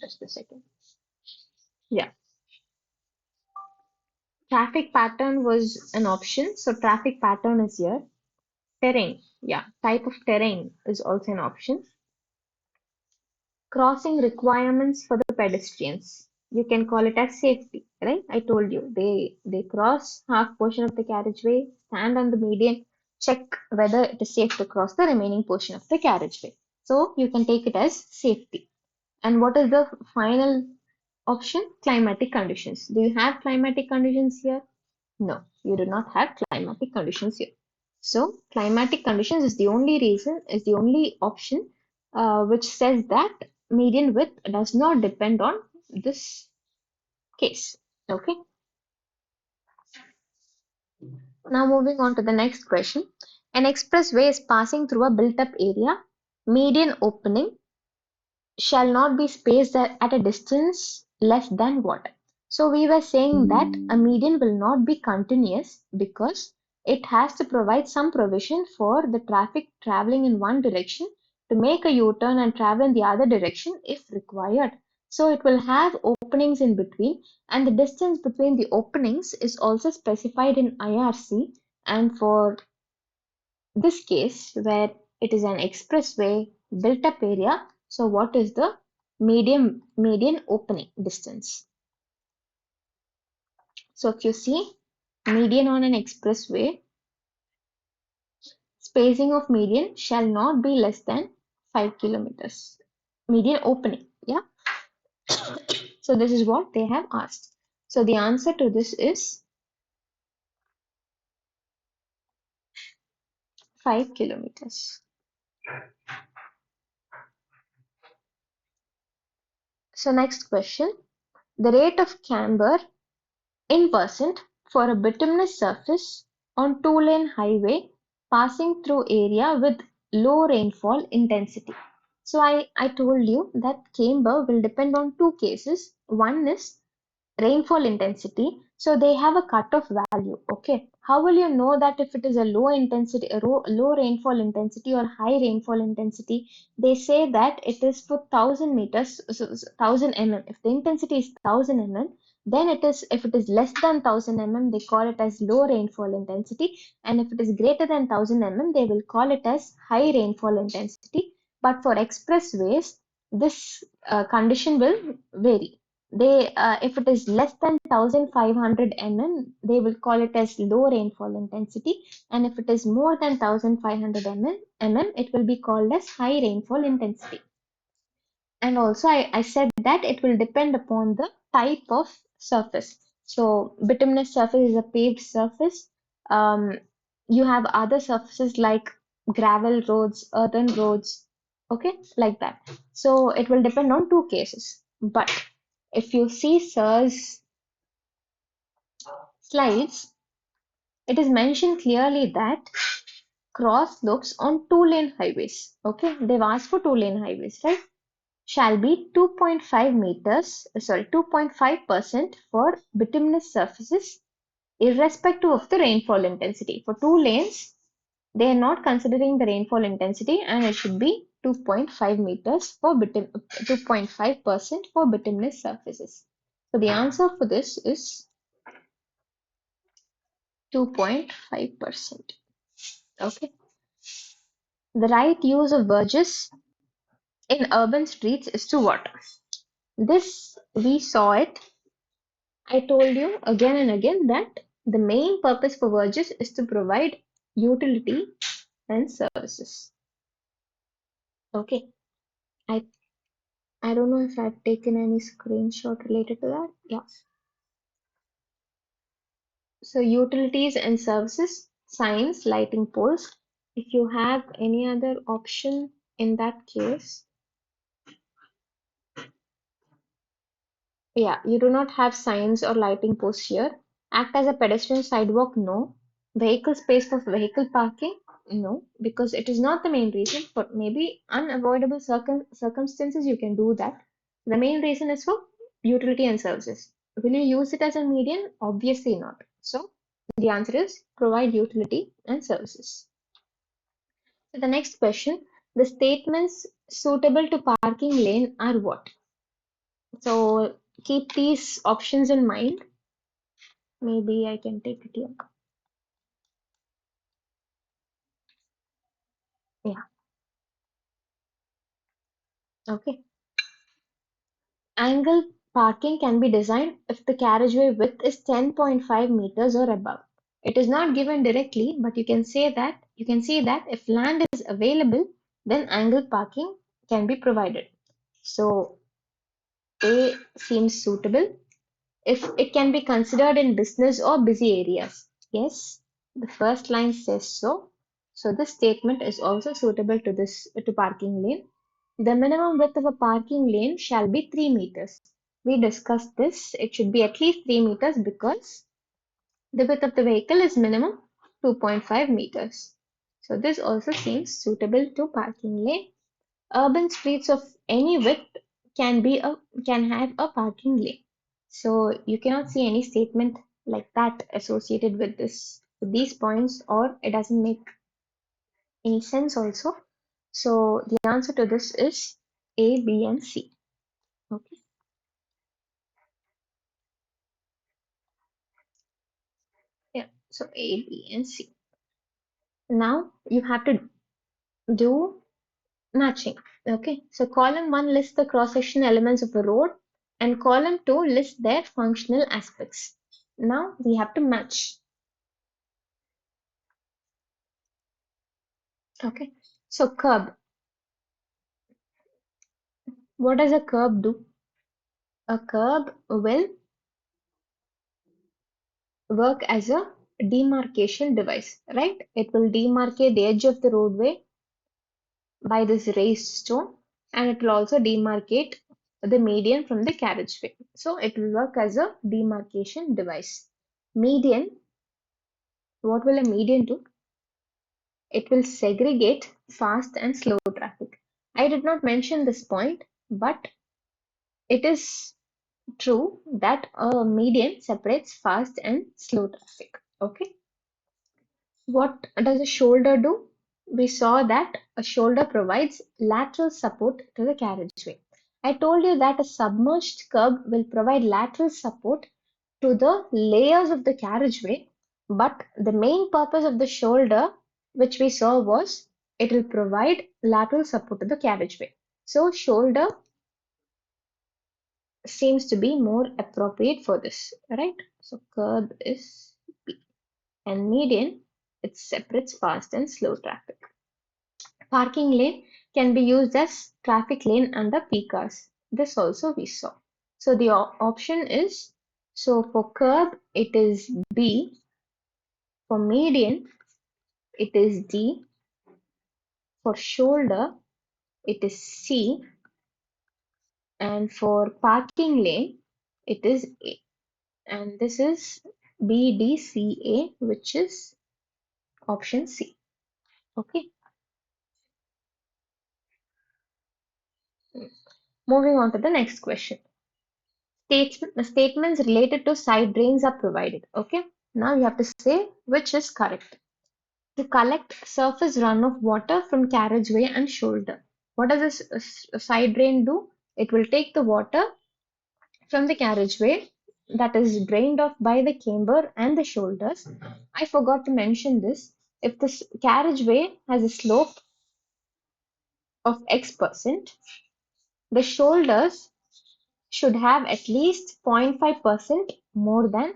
Just a second. Yeah. Traffic pattern was an option. So traffic pattern is here. Terrain. Yeah. Type of terrain is also an option. Crossing requirements for the pedestrians. You can call it as safety, right? I told you they cross half portion of the carriageway, stand on the median, check whether it is safe to cross the remaining portion of the carriageway. So you can take it as safety. And what is the final option? Climatic conditions. Do you have climatic conditions here? No, you do not have climatic conditions here. So climatic conditions is the only reason, is the only option which says that median width does not depend on this case. Okay. Now moving on to the next question. An expressway is passing through a built-up area. Median opening shall not be spaced at a distance less than what? So we were saying that a median will not be continuous because it has to provide some provision for the traffic traveling in one direction to make a U-turn and travel in the other direction if required. So it will have openings in between, and the distance between the openings is also specified in IRC. And for this case, where it is an expressway built up area, so what is the median opening distance? So if you see median on an expressway, spacing of median shall not be less than 5 kilometers. Median opening, yeah. So this is what they have asked. So the answer to this is 5 kilometers. So next question, the rate of camber in percent for a bituminous surface on two-lane highway passing through area with low rainfall intensity. So I told you that camber will depend on two cases. One is rainfall intensity. So they have a cutoff value. Okay. How will you know that if it is a low intensity, low rainfall intensity or high rainfall intensity? They say that it is for 1000 meters, 1000 mm. If the intensity is 1000 mm, then it is, if it is less than 1000 mm, they call it as low rainfall intensity. And if it is greater than 1000 mm, they will call it as high rainfall intensity. But for expressways, this condition will vary. They, if it is less than 1500 mm, they will call it as low rainfall intensity, and if it is more than 1500 mm, it will be called as high rainfall intensity. And also I said that it will depend upon the type of surface. So bituminous surface is a paved surface. Um, you have other surfaces like gravel roads, earthen roads, okay, like that. So it will depend on two cases. But if you see Sir's slides, it is mentioned clearly that cross slopes on two-lane highways, okay, they've asked for two-lane highways, right? Shall be 2.5 meters, 2.5% for bituminous surfaces, irrespective of the rainfall intensity. For two lanes, they are not considering the rainfall intensity, and it should be 2.5 meters for 2.5% for bituminous surfaces. So the answer for this is 2.5%. Okay. The right use of verges in urban streets is to what? This we saw it. I told you again and again that the main purpose for verges is to provide utility and services. Okay. I I don't know if I've taken any screenshot related to that. Yeah. So utilities and services, signs, lighting poles. If you have any other option in that case, yeah, you do not have signs or lighting posts here. Act as a pedestrian sidewalk? No. Vehicle space for vehicle parking? No, because it is not the main reason. For maybe unavoidable circumstances, you can do that. The main reason is for utility and services. Will you use it as a median? Obviously not. So the answer is provide utility and services. So the next question, the statements suitable to parking lane are what? So keep these options in mind. Maybe I can take it here. Yeah, okay. Angle parking can be designed if the carriageway width is 10.5 meters or above. It is not given directly, but you can see that if land is available, then angle parking can be provided. So A seems suitable if it can be considered in business or busy areas. Yes, the first line says so. So this statement is also suitable to this to parking lane. The minimum width of a parking lane shall be 3 meters. We discussed this. It should be at least 3 meters because the width of the vehicle is minimum 2.5 meters. So this also seems suitable to parking lane. Urban streets of any width can have a parking lane. So you cannot see any statement like that associated with this with these points, or it doesn't make any sense also. So the answer to this is A, B, and C. Okay. Yeah. So A, B, and C. Now you have to do matching. Okay. So column one lists the cross-section elements of a road, and column two lists their functional aspects. Now we have to match. Okay. So curb. What does a curb do? A curb will work as a demarcation device, right? It will demarcate the edge of the roadway by this raised stone, and it will also demarcate the median from the carriageway. So it will work as a demarcation device. Median, what will a median do? It will segregate fast and slow traffic. I did not mention this point, but it is true that a median separates fast and slow traffic. Okay. What does a shoulder do? We saw that a shoulder provides lateral support to the carriageway. I told you that a submerged curb will provide lateral support to the layers of the carriageway, but the main purpose of the shoulder, which we saw, was it will provide lateral support to the carriageway. So, shoulder seems to be more appropriate for this, right? So, curb is B. And median, it separates fast and slow traffic. Parking lane can be used as traffic lane under peak hours. This also we saw. So the option is, so for curb it is B, for median it is D, for shoulder it is C, and for parking lane it is A. And this is BDCA, which is option C. Okay. Moving on to the next question. Statements related to side drains are provided. Okay. Now you have to say which is correct. To collect surface runoff water from carriageway and shoulder. What does this side drain do? It will take the water from the carriageway that is drained off by the camber and the shoulders. I forgot to mention this. If the carriageway has a slope of X%, the shoulders should have at least 0.5% more than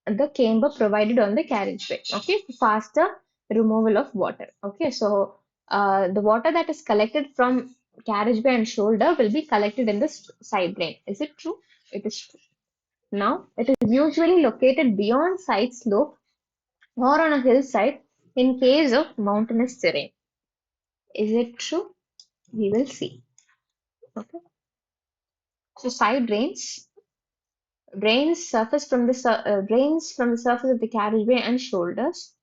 the camber provided on the carriageway. Okay, faster removal of water. Okay, so the water that is collected from carriageway and shoulder will be collected in the side drain. Is it true? It is true. Now, it is usually located beyond side slope or on a hillside in case of mountainous terrain. Is it true? We will see. Okay. So side drains from the surface of the carriageway and shoulders,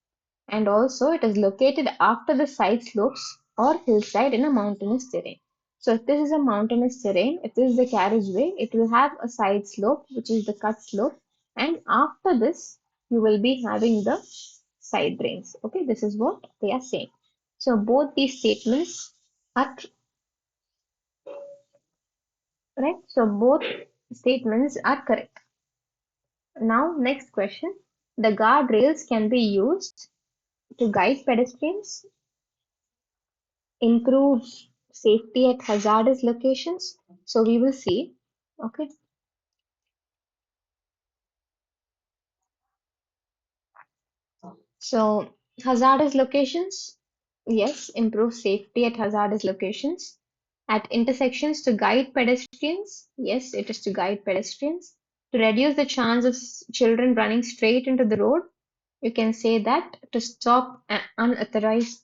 and also it is located after the side slopes or hillside in a mountainous terrain. So if this is a mountainous terrain, if this is the carriageway, it will have a side slope, which is the cut slope, and after this, you will be having the side drains. Okay, this is what they are saying. So both these statements are right. So both statements are correct. Now, next question. The guardrails can be used to guide pedestrians, improve safety at hazardous locations. So we will see. Okay. So hazardous locations, yes, improve safety at hazardous locations. At intersections to guide pedestrians, yes, it is to guide pedestrians. To reduce the chance of children running straight into the road, you can say that to stop unauthorized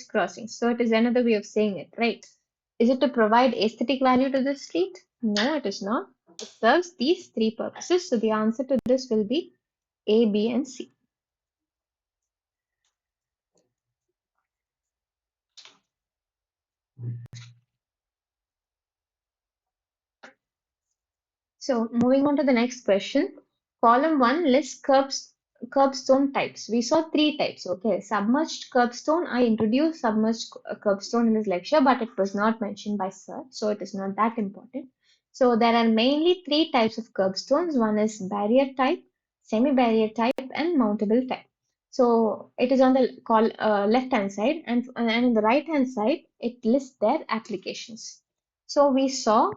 crossings. So it is another way of saying it, right? Is it to provide aesthetic value to the street? No, it is not. It serves these three purposes. So the answer to this will be A, B, and C. So moving on to the next question. Column 1 lists curbstone types. We saw three types. Okay, submerged curbstone. I introduced submerged curbstone in this lecture, but it was not mentioned by Sir, so it is not that important. So there are mainly three types of curbstones. One is barrier type, semi-barrier type, and mountable type. So it is on the left hand side, and on the right hand side, it lists their applications. So we saw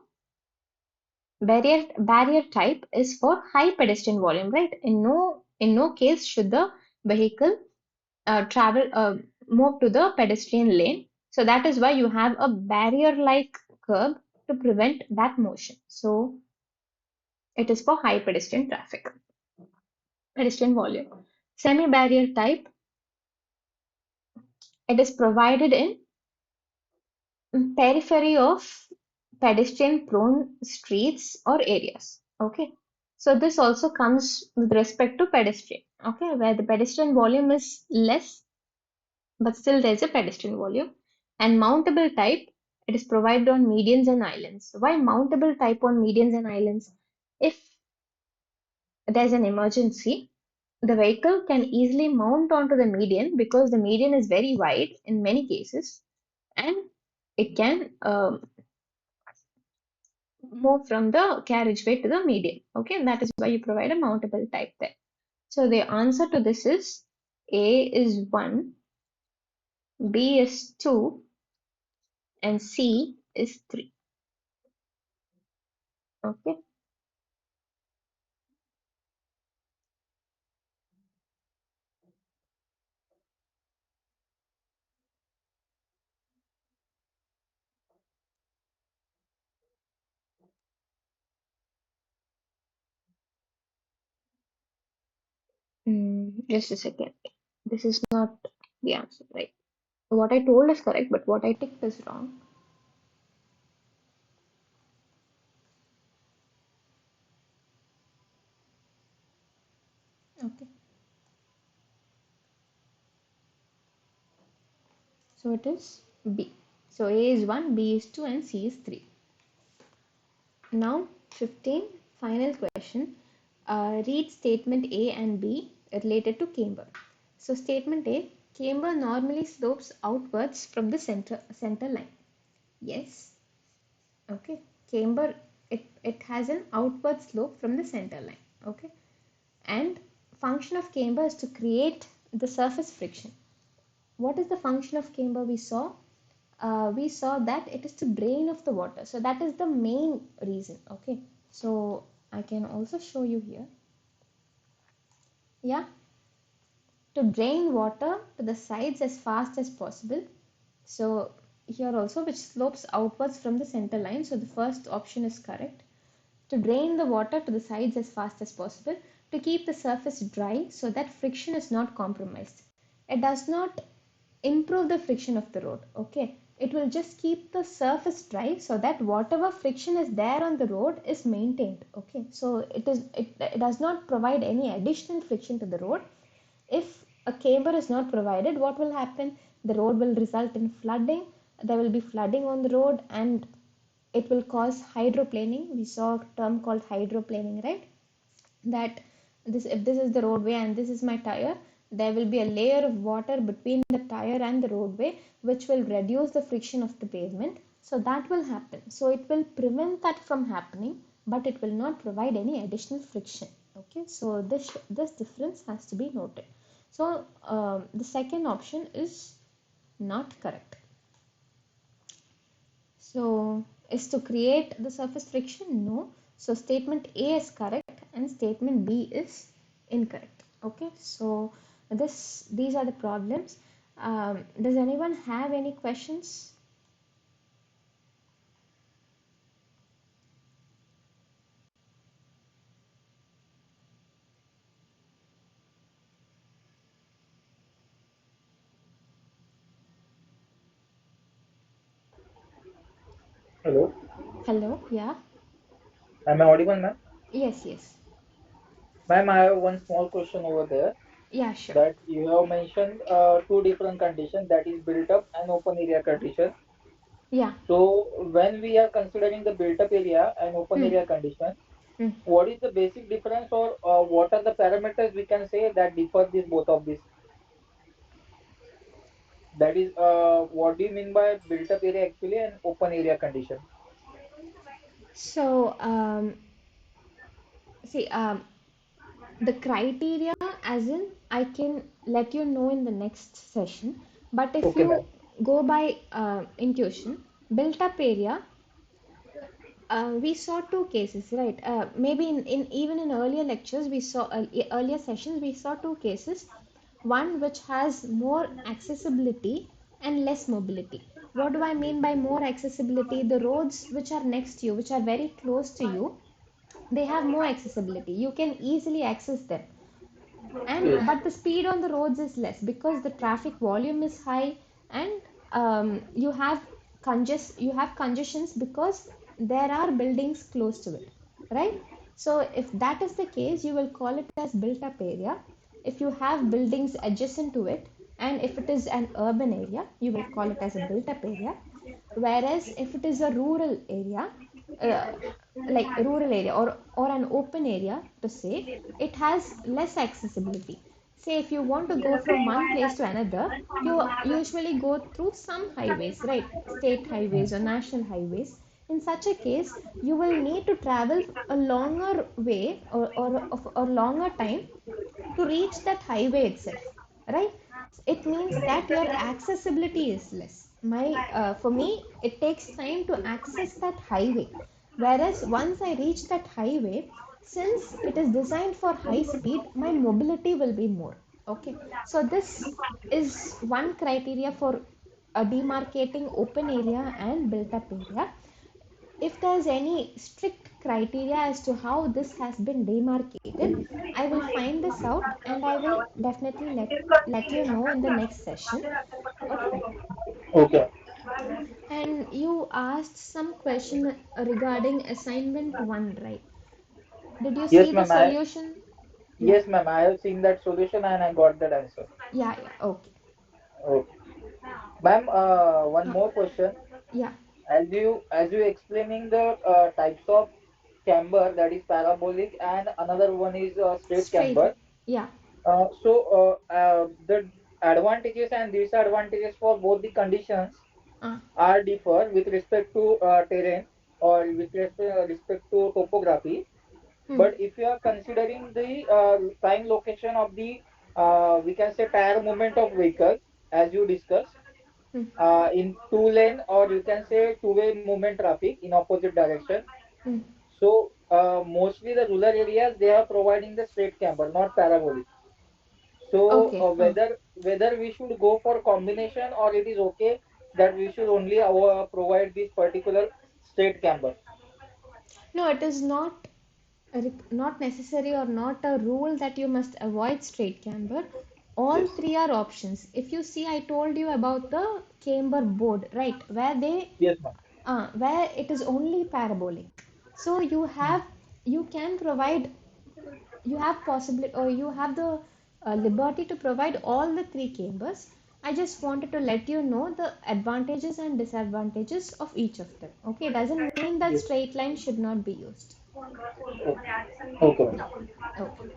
barrier type is for high pedestrian volume, right? In no case should the vehicle travel move to the pedestrian lane. So that is why you have a barrier-like curb to prevent that motion. So it is for high pedestrian volume. Semi-barrier type, it is provided in periphery of pedestrian prone streets or areas. Okay. So this also comes with respect to pedestrian. Okay. Where the pedestrian volume is less, but still there's a pedestrian volume. And mountable type, it is provided on medians and islands. Why mountable type on medians and islands? If there's an emergency, the vehicle can easily mount onto the median because the median is very wide in many cases, and it can move from the carriageway to the median. Okay, and that is why you provide a mountable type there. So the answer to this is A is 1, B is 2, and C is 3. Okay. Just a second. This is not the answer, right? What I told is correct, but what I ticked is wrong. Okay. So it is B. So A is 1, B is 2, and C is 3. Now, 15, final question. Read statement A and B related to camber. So, statement A, camber normally slopes outwards from the center line. Yes. Okay. Camber, it has an outward slope from the center line. Okay. And function of camber is to create the surface friction. What is the function of camber we saw that it is to drain off the water. So that is the main reason. Okay. So I can also show you here. Yeah. To drain water to the sides as fast as possible. So here also which slopes outwards from the center line. So the first option is correct. To drain the water to the sides as fast as possible, to keep the surface dry so that friction is not compromised. It does not improve the friction of the road. Okay, it will just keep the surface dry so that whatever friction is there on the road is maintained. Okay, so it does not provide any additional friction to the road. If a camber is not provided, what will happen? The road will result in flooding. There will be flooding on the road, and it will cause hydroplaning. We saw a term called hydroplaning, right? That this if this is the roadway and this is my tire, there will be a layer of water between the tire and the roadway, which will reduce the friction of the pavement. So that will happen. So it will prevent that from happening, but it will not provide any additional friction. Okay, so this difference has to be noted. So the second option is not correct. So is to create the surface friction? No. So statement A is correct and statement B is incorrect. Okay, so these are the problems. Does anyone have any questions? Hello. Hello, yeah, Am I audible, ma'am? yes, yes, Ma'am, I have one small question over there yeah, sure, that you have mentioned two different conditions, that is built up and open area condition. yeah. So when we are considering the built up area and open Hmm. area condition, Hmm. what is the basic difference, or what are the parameters we can say that differ these both of these? That is, what do you mean by built up area actually and open area condition? So see, the criteria, as in, I can let you know in the next session, but if Okay, you ma'am. go by intuition, built up area, we saw two cases, right? Maybe in even in earlier lectures we saw earlier sessions we saw two cases, one which has more accessibility and less mobility. What do I mean by more accessibility? The roads which are next to you, which are very close to you, they have more accessibility, you can easily access them, and Yes. but the speed on the roads is less because the traffic volume is high, and you have congestions because there are buildings close to it, right? So if that is the case, you will call it as built up area. If you have buildings adjacent to it, and if it is an urban area, you will call it as a built up area. Whereas if it is a rural area, uh, like rural area or an open area to say, it has less accessibility. Say if you want to go from one place to another, you usually go through some highways, right? State highways or national highways. In such a case, you will need to travel a longer way, or longer time to reach that highway itself, right? It means that your accessibility is less. For me, it takes time to access that highway, whereas once I reach that highway, since it is designed for high speed, my mobility will be more. Okay, so this is one criteria for demarcating open area and built up area. If there's any strict criteria as to how this has been demarcated, I will find this out and I will definitely let you know in the next session. Okay. Okay. And you asked some question regarding assignment 1, right? Did you Yes, see the ma'am. I solution? Yeah. Yes, ma'am. I have seen that solution and I got that answer. Yeah, yeah. Okay. Okay. Ma'am, one Uh, more question. yeah. As you explaining the types of camber, that is parabolic and another one is straight Straight. camber. Yeah. The advantages and disadvantages for both the conditions Uh, are differ with respect to terrain or with respect to topography. hmm. But if you are considering the prime location of the we can say tire movement of vehicle, as you discussed, Hmm. in two lane or you can say two-way movement traffic in opposite direction. Hmm. So mostly the rural areas they are providing the straight camber, not parabolic. So Okay. whether we should go for combination or it is okay that we should only provide this particular straight camber. No, it is not necessary or not a rule that you must avoid straight camber. All Yes. three are options. If you see, I told you about the camber board, right? Yes, ma'am. Where it is only parabolic. So you can provide, you have possibly, or you have the liberty to provide all the three chambers. I just wanted to let you know the advantages and disadvantages of each of them. Okay, doesn't mean that Yes. straight line should not be used. Okay. Okay, Yeah. ma'am. Okay.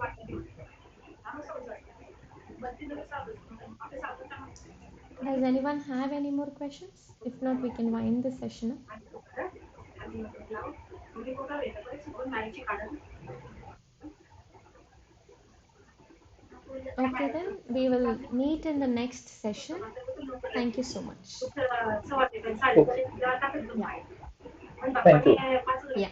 Does anyone have any more questions? If not, we can wind the session up. Okay, then we will meet in the next session. Thank you so much. Okay. Yeah, Thank you. yeah.